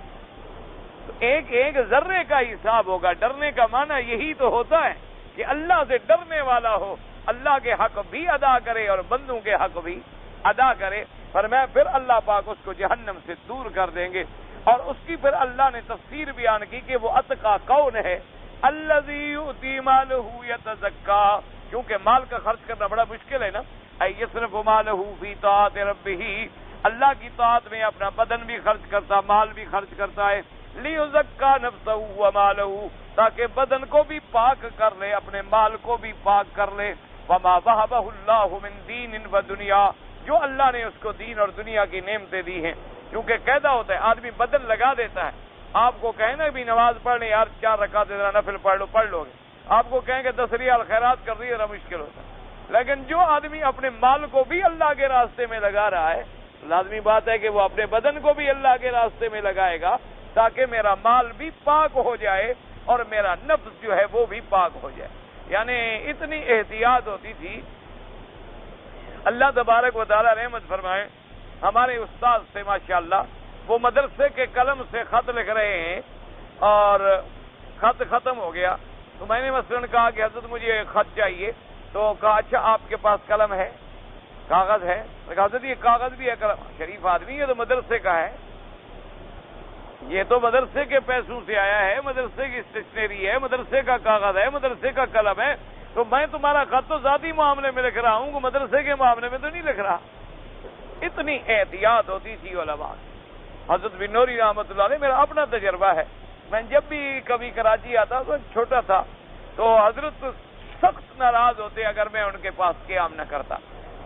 تو ایک ایک ذرے کا حساب ہوگا. ڈرنے کا معنی یہی تو ہوتا ہے کہ اللہ سے ڈرنے والا ہو, اللہ کے حق بھی ادا کرے اور بندوں کے حق بھی ادا کرے. فرمایا پھر اللہ پاک اس کو جہنم سے دور کر دیں گے. اور اس کی پھر اللہ نے تفسیر بیان کی کہ وہ اتقا کون ہے, الذی یؤتی مالہ یتزکا, کیونکہ مال کا خرچ کرنا بڑا مشکل ہے نا. یصرف مالہ فی طاعت ربہ, اللہ کی طاعت میں اپنا بدن بھی خرچ کرتا, مال بھی خرچ کرتا ہے. لیزکا نفسہ ومالہ, تاکہ بدن کو بھی پاک کر لے, اپنے مال کو بھی پاک کر لے. وما وہبہ اللہ من دین و دنیا, جو اللہ نے اس کو دین اور دنیا کی نعمتیں دی ہیں. کیونکہ قاعدہ ہوتا ہے آدمی بدل لگا دیتا ہے. آپ کو کہیں نا بھی نماز پڑھنے یار 4 رکعت ذرا نفل پڑھ لو گے, آپ کو کہیں کہ 10 ریال خیرات کر رہی ہے, ذرا مشکل ہوتا ہے. لیکن جو آدمی اپنے مال کو بھی اللہ کے راستے میں لگا رہا ہے, لازمی بات ہے کہ وہ اپنے بدن کو بھی اللہ کے راستے میں لگائے گا, تاکہ میرا مال بھی پاک ہو جائے اور میرا نفس جو ہے وہ بھی پاک ہو جائے. یعنی اتنی احتیاط ہوتی تھی. اللہ تبارک و تعالی رحمت فرمائے ہمارے استاد سے ماشاءاللہ, وہ مدرسے کے قلم سے خط لکھ رہے ہیں اور خط ختم ہو گیا. تو میں نے مثلاً کہا کہ حضرت مجھے خط چاہیے, تو کہا اچھا آپ کے پاس قلم ہے, کاغذ ہے؟ میں کہا حضرت یہ کاغذ بھی ہے, قلم, شریف آدمی یہ تو مدرسے کا ہے, یہ تو مدرسے کے پیسوں سے آیا ہے, مدرسے کی اسٹیشنری ہے, مدرسے کا کاغذ ہے, مدرسے کا قلم ہے. تو میں تمہارا خط تو ذاتی معاملے میں لکھ رہا ہوں, مدرسے کے معاملے میں تو نہیں لکھ رہا. اتنی احتیاط ہوتی تھی علماء. حضرت بن نوری رحمۃ اللہ علیہ میرا اپنا تجربہ ہے. میں جب بھی کبھی کراچی آتا تو چھوٹا تھا, تو حضرت سخت ناراض ہوتے اگر میں ان کے پاس قیام نہ کرتا.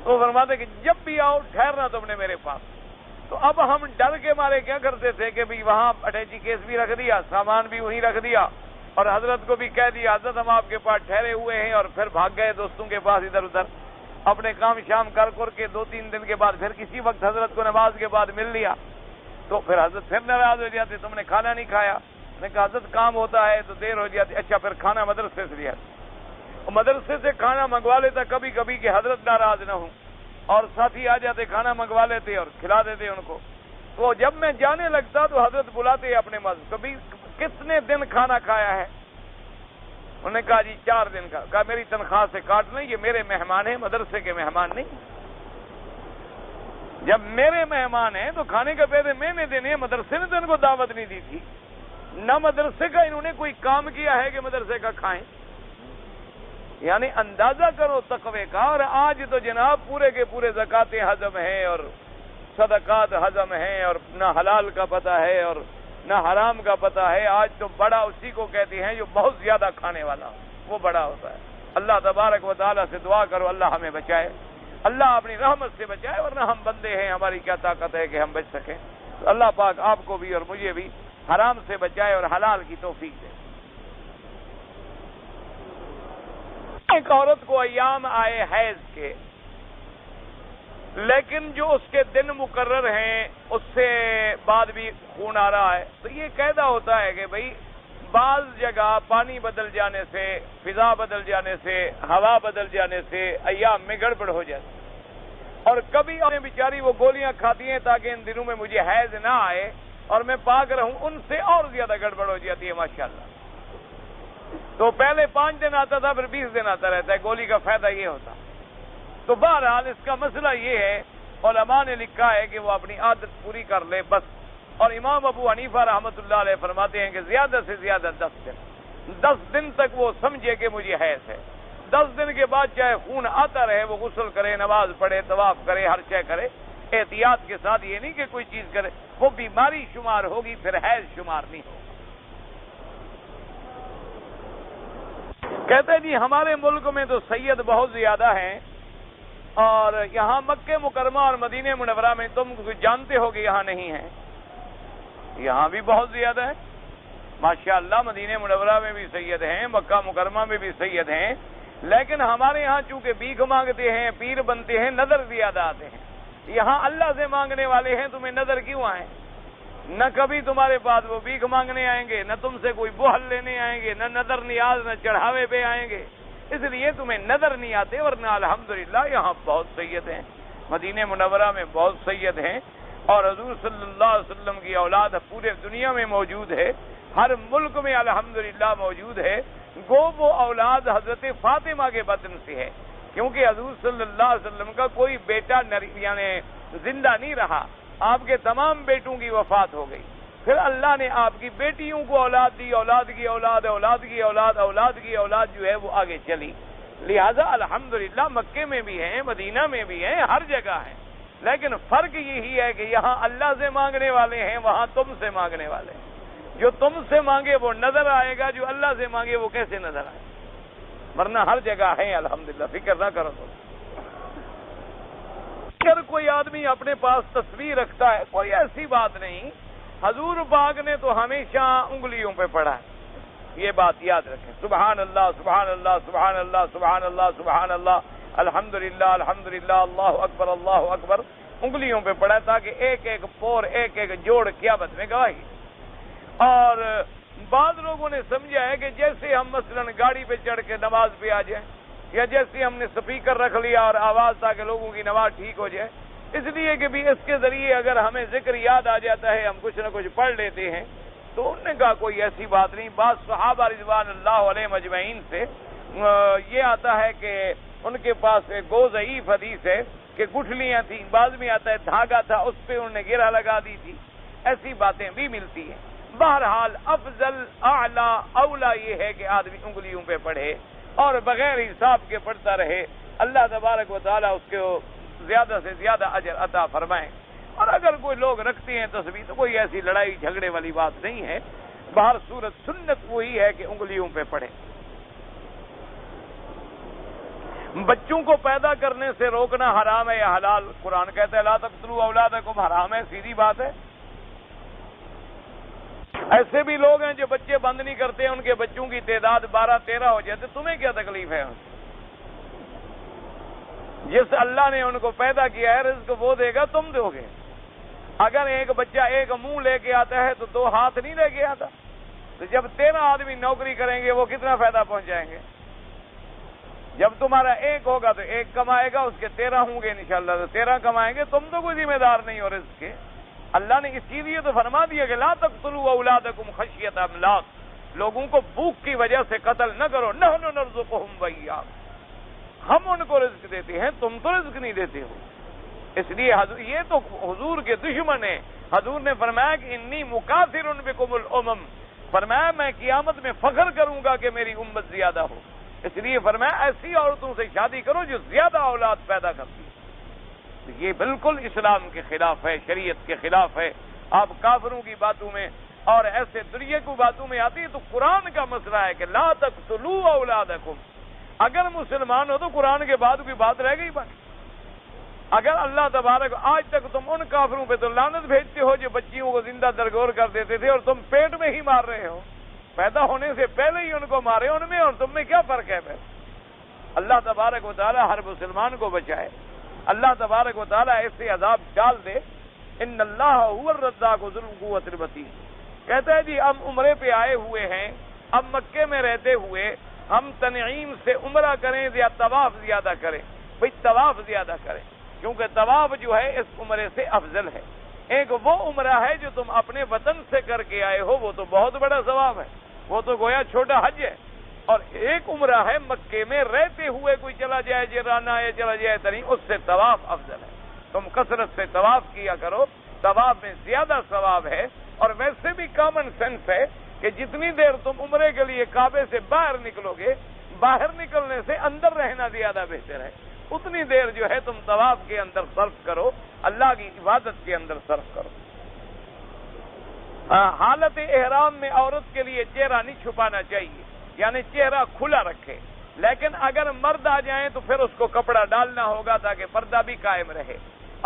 تو فرماتے کہ جب بھی آؤ ٹھہرنا تم نے میرے پاس. تو اب ہم ڈر کے مارے کیا کرتے تھے کہ بھی وہاں اٹیچی کیس بھی رکھ دیا, سامان بھی وہیں رکھ دیا, اور حضرت کو بھی کہہ دیا حضرت ہم آپ کے پاس ٹھہرے ہوئے ہیں, اور پھر بھاگ گئے دوستوں کے پاس ادھر ادھر. اپنے کام شام کر کے 2-3 دن کے بعد پھر کسی وقت حضرت کو نماز کے بعد مل لیا, تو پھر حضرت پھر ناراض ہو جاتے, تم نے کھانا نہیں کھایا. میں نے کہا حضرت کام ہوتا ہے تو دیر ہو جاتی. اچھا پھر کھانا مدرسے سے لیا, مدرسے سے کھانا منگوا لیتا کبھی کبھی کہ حضرت ناراض نہ ہوں, اور ساتھی آ جاتے کھانا منگوا لیتے اور کھلا دیتے ان کو. تو جب میں جانے لگتا تو حضرت بلاتے اپنے مسجد, کبھی کتنے دن کھانا کھایا ہے؟ انہوں نے کہا جی 4 دن کا. کہا میری تنخواہ سے کاٹ لیں, یہ میرے مہمان ہیں, مدرسے کے مہمان نہیں. جب میرے مہمان ہیں تو کھانے کا پیسے میں نے دینے ہیں, مدرسے نے تو ان کو دعوت نہیں دی تھی, نہ مدرسے کا انہوں نے کوئی کام کیا ہے کہ مدرسے کا کھائیں. یعنی اندازہ کرو تقوی کا. اور آج تو جناب پورے کے پورے زکاتیں ہضم ہیں اور صدقات ہضم ہیں, اور نہ حلال کا پتہ ہے اور نہ حرام کا پتہ ہے. آج تو بڑا اسی کو کہتے ہیں جو بہت زیادہ کھانے والا, وہ بڑا ہوتا ہے. اللہ تبارک و تعالیٰ سے دعا کرو اللہ ہمیں بچائے, اللہ اپنی رحمت سے بچائے, ورنہ ہم بندے ہیں, ہماری کیا طاقت ہے کہ ہم بچ سکیں. تو اللہ پاک آپ کو بھی اور مجھے بھی حرام سے بچائے اور حلال کی توفیق دے. ایک عورت کو ایام آئے حیض کے, لیکن جو اس کے دن مقرر ہیں اس سے بعد بھی خون آ رہا ہے, تو یہ قاعدہ ہوتا ہے کہ بھئی بعض جگہ پانی بدل جانے سے, فضا بدل جانے سے, ہوا بدل جانے سے ایام میں گڑبڑ ہو جاتی. اور کبھی اور بیچاری وہ گولیاں کھاتی ہیں تاکہ ان دنوں میں مجھے حیض نہ آئے اور میں پاک رہوں, ان سے اور زیادہ گڑبڑ ہو جاتی ہے ماشاءاللہ. تو پہلے 5 دن آتا تھا, پھر 20 دن آتا رہتا ہے. گولی کا فائدہ یہ ہوتا. تو بہرحال اس کا مسئلہ یہ ہے, علماء نے لکھا ہے کہ وہ اپنی عادت پوری کر لے بس. اور امام ابو حنیفہ رحمۃ اللہ علیہ فرماتے ہیں کہ زیادہ سے زیادہ 10 دن تک وہ سمجھے کہ مجھے حیض ہے. 10 دن کے بعد چاہے خون آتا رہے وہ غسل کرے, نماز پڑھے, طواف کرے, ہر شے کرے احتیاط کے ساتھ. یہ نہیں کہ کوئی چیز کرے, وہ بیماری شمار ہوگی, پھر حیض شمار نہیں ہوگا. کہتے ہیں جی ہمارے ملک میں تو سید بہت زیادہ ہیں, اور یہاں مکہ مکرمہ اور مدینہ منورہ میں تم جانتے ہو کہ یہاں نہیں ہیں, یہاں بھی بہت زیادہ ہے ماشاءاللہ. مدینہ منورہ میں بھی سید ہیں, مکہ مکرمہ میں بھی سید ہیں, لیکن ہمارے یہاں چونکہ بھیک مانگتے ہیں, پیر بنتے ہیں, نظر زیادہ آتے ہیں. یہاں اللہ سے مانگنے والے ہیں, تمہیں نظر کیوں آئیں؟ نہ کبھی تمہارے پاس وہ بھیک مانگنے آئیں گے, نہ تم سے کوئی بوہل لینے آئیں گے, نہ نظر نیاز, نہ چڑھاوے پہ آئیں گے. اس لیے تمہیں نظر نہیں آتے, ورنہ الحمدللہ یہاں بہت سید ہیں, مدینہ منورہ میں بہت سید ہیں. اور حضور صلی اللہ علیہ وسلم کی اولاد پورے دنیا میں موجود ہے، ہر ملک میں الحمدللہ موجود ہے، گو وہ اولاد حضرت فاطمہ کے بطن سے ہے، کیونکہ حضور صلی اللہ علیہ وسلم کا کوئی بیٹا یعنی زندہ نہیں رہا، آپ کے تمام بیٹوں کی وفات ہو گئی، پھر اللہ نے آپ کی بیٹیوں کو اولاد دی، اولاد کی اولاد، اولاد کی اولاد، اولاد کی اولاد جو ہے وہ آگے چلی، لہذا الحمدللہ مکے میں بھی ہیں، مدینہ میں بھی ہیں، ہر جگہ ہیں، لیکن فرق یہی ہے کہ یہاں اللہ سے مانگنے والے ہیں، وہاں تم سے مانگنے والے ہیں، جو تم سے مانگے وہ نظر آئے گا، جو اللہ سے مانگے وہ کیسے نظر آئے گا، ورنہ ہر جگہ ہے الحمدللہ، فکر نہ کرو تو۔ اگر کوئی آدمی اپنے پاس تصویر رکھتا ہے کوئی ایسی بات نہیں، حضور پاک نے تو ہمیشہ انگلیوں پہ پڑھا ہے، یہ بات یاد رکھیں، سبحان اللہ سبحان اللہ سبحان اللہ سبحان اللہ سبحان اللہ الحمدللہ الحمدللہ اللہ اکبر انگلیوں پہ پڑھا ہے، تاکہ ایک ایک پور ایک ایک جوڑ قیامت میں گواہی۔ اور بعض لوگوں نے سمجھا ہے کہ جیسے ہم مثلا گاڑی پہ چڑھ کے نماز پہ آ جائیں، یا جیسے ہم نے سپیکر رکھ لیا اور آواز تاکہ لوگوں کی نماز ٹھیک ہو جائے، اس لیے کہ بھی اس کے ذریعے اگر ہمیں ذکر یاد آ جاتا ہے ہم کچھ نہ کچھ پڑھ لیتے ہیں، تو انہوں نے کہا کوئی ایسی بات نہیں۔ بعض صحابہ رضوان اللہ علیہ مجمعین سے یہ آتا ہے کہ ان کے پاس ایک ضعیف حدیث ہے کہ گٹھلیاں تھیں، بعض میں آتا ہے دھاگا تھا، اس پہ انہوں نے گرہ لگا دی تھی، ایسی باتیں بھی ملتی ہیں۔ بہرحال افضل اعلیٰ اولا یہ ہے کہ آدمی انگلیوں پہ پڑھے اور بغیر حساب کے پڑھتا رہے، اللہ تبارک و تعالیٰ اس کو زیادہ سے زیادہ اجر عطا فرمائیں۔ اور اگر کوئی لوگ رکھتے ہیں تصویر تو کوئی ایسی لڑائی جھگڑے والی بات نہیں ہے، بہر صورت سنت وہی ہے کہ انگلیوں پہ پڑھیں۔ بچوں کو پیدا کرنے سے روکنا حرام ہے یا حلال؟ قرآن کہتا ہے لا تقتلوا اولادکم، حرام ہے، سیدھی بات ہے۔ ایسے بھی لوگ ہیں جو بچے بند نہیں کرتے، ان کے بچوں کی تعداد 12-13 ہو جاتے، تمہیں کیا تکلیف ہے؟ جس اللہ نے ان کو پیدا کیا ہے رزق وہ دے گا، تم دو گے۔ اگر ایک بچہ ایک منہ لے کے آتا ہے تو 2 ہاتھ نہیں لے کے آتا، تو جب 13 آدمی نوکری کریں گے وہ کتنا فائدہ پہنچائیں گے؟ جب تمہارا ایک ہوگا تو ایک کمائے گا، اس کے 13 ہوں گے انشاءاللہ تو 13 کمائیں گے، تم تو کوئی ذمہ دار نہیں ہو رزق کے۔ اللہ نے اسی لیے تو فرما دیا کہ لا تقتلوا اولادکم خشیۃ املاق، لوگوں کو بھوک کی وجہ سے قتل نہ کرو، نحن نرزقہم وایاکم، ہم ان کو رزق دیتے ہیں، تم تو رزق نہیں دیتے ہو۔ اس لیے یہ تو حضور کے دشمن ہیں۔ حضور نے فرمایا کہ انی مکاثر بکم الامم، فرمایا میں قیامت میں فخر کروں گا کہ میری امت زیادہ ہو، اس لیے فرمایا ایسی عورتوں سے شادی کرو جو زیادہ اولاد پیدا کرتی ہے۔ یہ بالکل اسلام کے خلاف ہے، شریعت کے خلاف ہے۔ آپ کافروں کی باتوں میں اور ایسے دنیا کی باتوں میں آتی ہے، تو قرآن کا مسئلہ ہے کہ لا تقتلوا اولادکم، اگر مسلمان ہو تو قرآن کے بعد کوئی بات رہ گئی بات؟ اگر اللہ تبارک آج تک تم ان کافروں پہ تو لعنت بھیجتے ہو جو بچیوں کو زندہ درگور کر دیتے تھے، اور تم پیٹ میں ہی مار رہے ہو، پیدا ہونے سے پہلے ہی ان کو مارے، ان میں اور تم میں کیا فرق ہے؟ اللہ تبارک و تعالی ہر مسلمان کو بچائے، اللہ تبارک و تعالی ایسے عذاب ڈال دے۔ ان اللہ هو الرزاق ذو القوۃ المتین، کہتا ہے جی ہم عمرے پہ آئے ہوئے ہیں، اب مکے میں رہتے ہوئے ہم تنعیم سے عمرہ کریں یا طواف زیادہ کریں؟ بھئی طواف زیادہ کریں، کیونکہ طواف جو ہے اس عمرے سے افضل ہے۔ ایک وہ عمرہ ہے جو تم اپنے وطن سے کر کے آئے ہو، وہ تو بہت بڑا ثواب ہے، وہ تو گویا چھوٹا حج ہے، اور ایک عمرہ ہے مکے میں رہتے ہوئے کوئی چلا جائے جرانہ یا چلا جائے تنعیم، اس سے طواف افضل ہے۔ تم کثرت سے طواف کیا کرو، طواف میں زیادہ ثواب ہے، اور ویسے بھی کامن سینس ہے کہ جتنی دیر تم عمرے کے لیے کعبے سے باہر نکلو گے، باہر نکلنے سے اندر رہنا زیادہ بہتر ہے، اتنی دیر جو ہے تم طواف کے اندر صرف کرو، اللہ کی عبادت کے اندر صرف کرو۔ حالت احرام میں عورت کے لیے چہرہ نہیں چھپانا چاہیے، یعنی چہرہ کھلا رکھے، لیکن اگر مرد آ جائیں تو پھر اس کو کپڑا ڈالنا ہوگا تاکہ پردہ بھی قائم رہے۔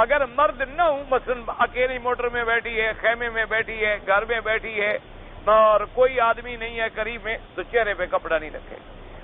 اگر مرد نہ ہوں، مثلا اکیلی موٹر میں بیٹھی ہے، خیمے میں بیٹھی ہے، گھر میں بیٹھی ہے اور کوئی آدمی نہیں ہے قریب میں، تو چہرے پہ کپڑا نہیں رکھے۔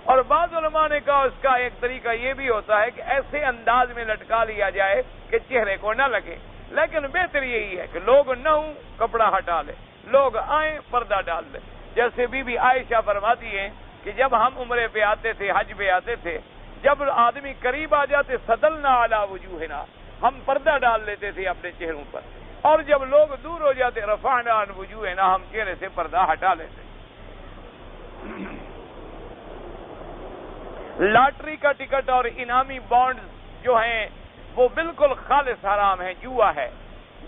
اور بعض علماء نے کہا اس کا ایک طریقہ یہ بھی ہوتا ہے کہ ایسے انداز میں لٹکا لیا جائے کہ چہرے کو نہ لگے، لیکن بہتر یہی ہے کہ لوگ نہ ہوں کپڑا ہٹا لے، لوگ آئیں پردہ ڈال لے۔ جیسے بی بی عائشہ فرماتی ہیں کہ جب ہم عمرے پہ آتے تھے، حج پہ آتے تھے، جب آدمی قریب آ جاتے سدلنا علی وجوہنا، ہم پردہ ڈال لیتے تھے اپنے چہروں پر، اور جب لوگ دور ہو جاتے رفعنا عن وجوہنا، ہم چہرے سے پردہ ہٹا لیتے۔ لاٹری کا ٹکٹ اور انعامی بانڈز جو ہیں وہ بالکل خالص حرام ہیں، جوا ہے۔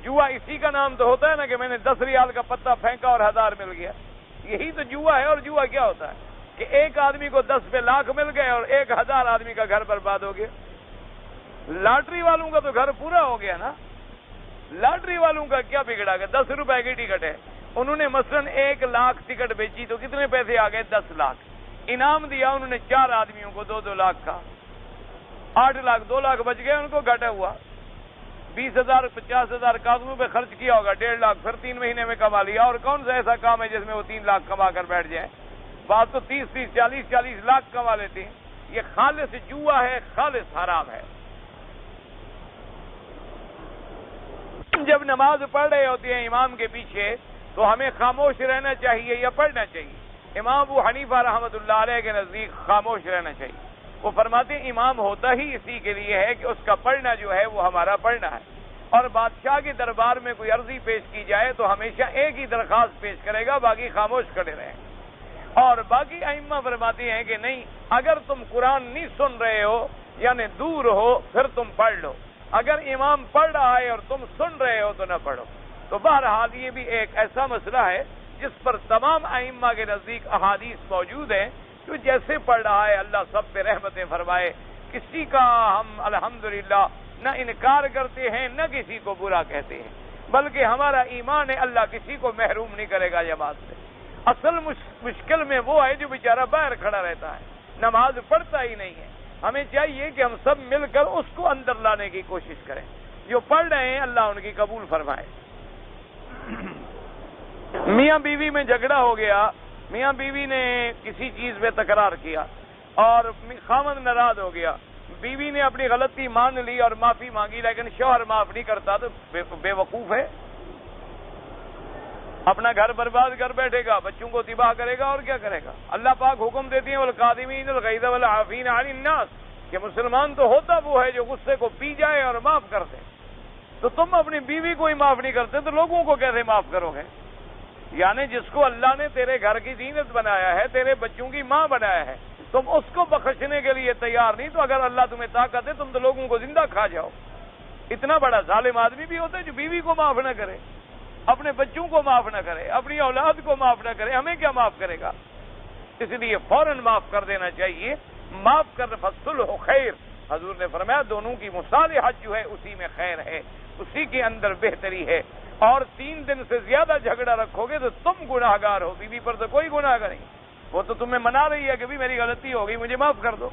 جوا اسی کا نام تو ہوتا ہے نا کہ میں نے 10 ریال کا پتہ پھینکا اور 1000 مل گیا، یہی تو جوا ہے۔ اور جوا کیا ہوتا ہے کہ ایک آدمی کو 10 پہ لاکھ مل گئے اور 1000 آدمی کا گھر برباد ہو گیا۔ لاٹری والوں کا تو گھر پورا ہو گیا نا۔ لاٹری والوں کا کیا بگڑا گیا؟ 10 روپے کی ٹکٹ ہے، انہوں نے مثلا 1 لاکھ ٹکٹ بیچی تو کتنے پیسے آ گئے؟ 10 لاکھ۔ انعام دیا انہوں نے 4 آدمیوں کو 2-2 لاکھ کا، 8 لاکھ، 2 لاکھ بچ گئے، ان کو گھاٹا ہوا۔ 20,000 50,000 کاغذوں پہ خرچ کیا ہوگا، 1.5 لاکھ پھر 3 مہینے میں کما لیا۔ اور کون سا ایسا کام ہے جس میں وہ 3 لاکھ کما کر بیٹھ جائیں؟ بات تو 30 40 لاکھ کما لیتے ہیں۔ یہ خالص جوا ہے، خالص حرام ہے۔ جب نماز پڑھ رہے ہوتے ہیں امام کے پیچھے تو ہمیں خاموش رہنا چاہیے یا پڑھنا چاہیے؟ امام ابو حنیفہ رحمۃ اللہ علیہ کے نزدیک خاموش رہنا چاہیے۔ وہ فرماتے ہیں امام ہوتا ہی اسی کے لیے ہے کہ اس کا پڑھنا جو ہے وہ ہمارا پڑھنا ہے، اور بادشاہ کے دربار میں کوئی عرضی پیش کی جائے تو ہمیشہ ایک ہی درخواست پیش کرے گا، باقی خاموش کھڑے رہیں۔ اور باقی ائمہ فرماتے ہیں کہ نہیں، اگر تم قرآن نہیں سن رہے ہو یعنی دور ہو پھر تم پڑھ لو، اگر امام پڑھ رہا ہے اور تم سن رہے ہو تو نہ پڑھو۔ تو بہرحال یہ بھی ایک ایسا مسئلہ ہے جس پر تمام ائمہ کے نزدیک احادیث موجود ہیں، تو جیسے پڑھ رہا ہے اللہ سب پہ رحمتیں فرمائے۔ کسی کا ہم الحمدللہ نہ انکار کرتے ہیں نہ کسی کو برا کہتے ہیں، بلکہ ہمارا ایمان ہے اللہ کسی کو محروم نہیں کرے گا جماعت سے۔ اصل مشکل میں وہ ہے جو بیچارہ باہر کھڑا رہتا ہے، نماز پڑھتا ہی نہیں ہے۔ ہمیں چاہیے کہ ہم سب مل کر اس کو اندر لانے کی کوشش کریں۔ جو پڑھ رہے ہیں اللہ ان کی قبول فرمائے۔ میاں بیوی میں جھگڑا ہو گیا، میاں بیوی نے کسی چیز پہ تکرار کیا اور خاوند ناراض ہو گیا، بیوی نے اپنی غلطی مان لی اور معافی مانگی، لیکن شوہر معاف نہیں کرتا تو بے وقوف ہے، اپنا گھر برباد کر بیٹھے گا، بچوں کو تباہ کرے گا اور کیا کرے گا۔ اللہ پاک حکم دیتی ہیں والقاظمین الغیظ والعافین عن الناس، کہ مسلمان تو ہوتا وہ ہے جو غصے کو پی جائے اور معاف کر دے۔ تو تم اپنی بیوی کو ہی معاف نہیں کرتے تو لوگوں کو کیسے معاف کرو گے؟ یعنی جس کو اللہ نے تیرے گھر کی زینت بنایا ہے، تیرے بچوں کی ماں بنایا ہے، تم اس کو بخشنے کے لیے تیار نہیں، تو اگر اللہ تمہیں طاقت ہے تم تو لوگوں کو زندہ کھا جاؤ۔ اتنا بڑا ظالم آدمی بھی ہوتا ہے جو بیوی کو معاف نہ کرے، اپنے بچوں کو معاف نہ کرے، اپنی اولاد کو معاف نہ کرے، ہمیں کیا معاف کرے گا؟ اس لیے فوراً معاف کر دینا چاہیے۔ معاف کر فصلح خیر، حضور نے فرمایا دونوں کی مصالحت جو ہے اسی میں خیر ہے، اسی کے اندر بہتری ہے۔ اور 3 دن سے زیادہ جھگڑا رکھو گے تو تم گناہ گار ہو، بیوی پر تو کوئی گناہ نہیں، وہ تو تمہیں منا رہی ہے کہ بھی میری غلطی ہو گئی مجھے معاف کر دو۔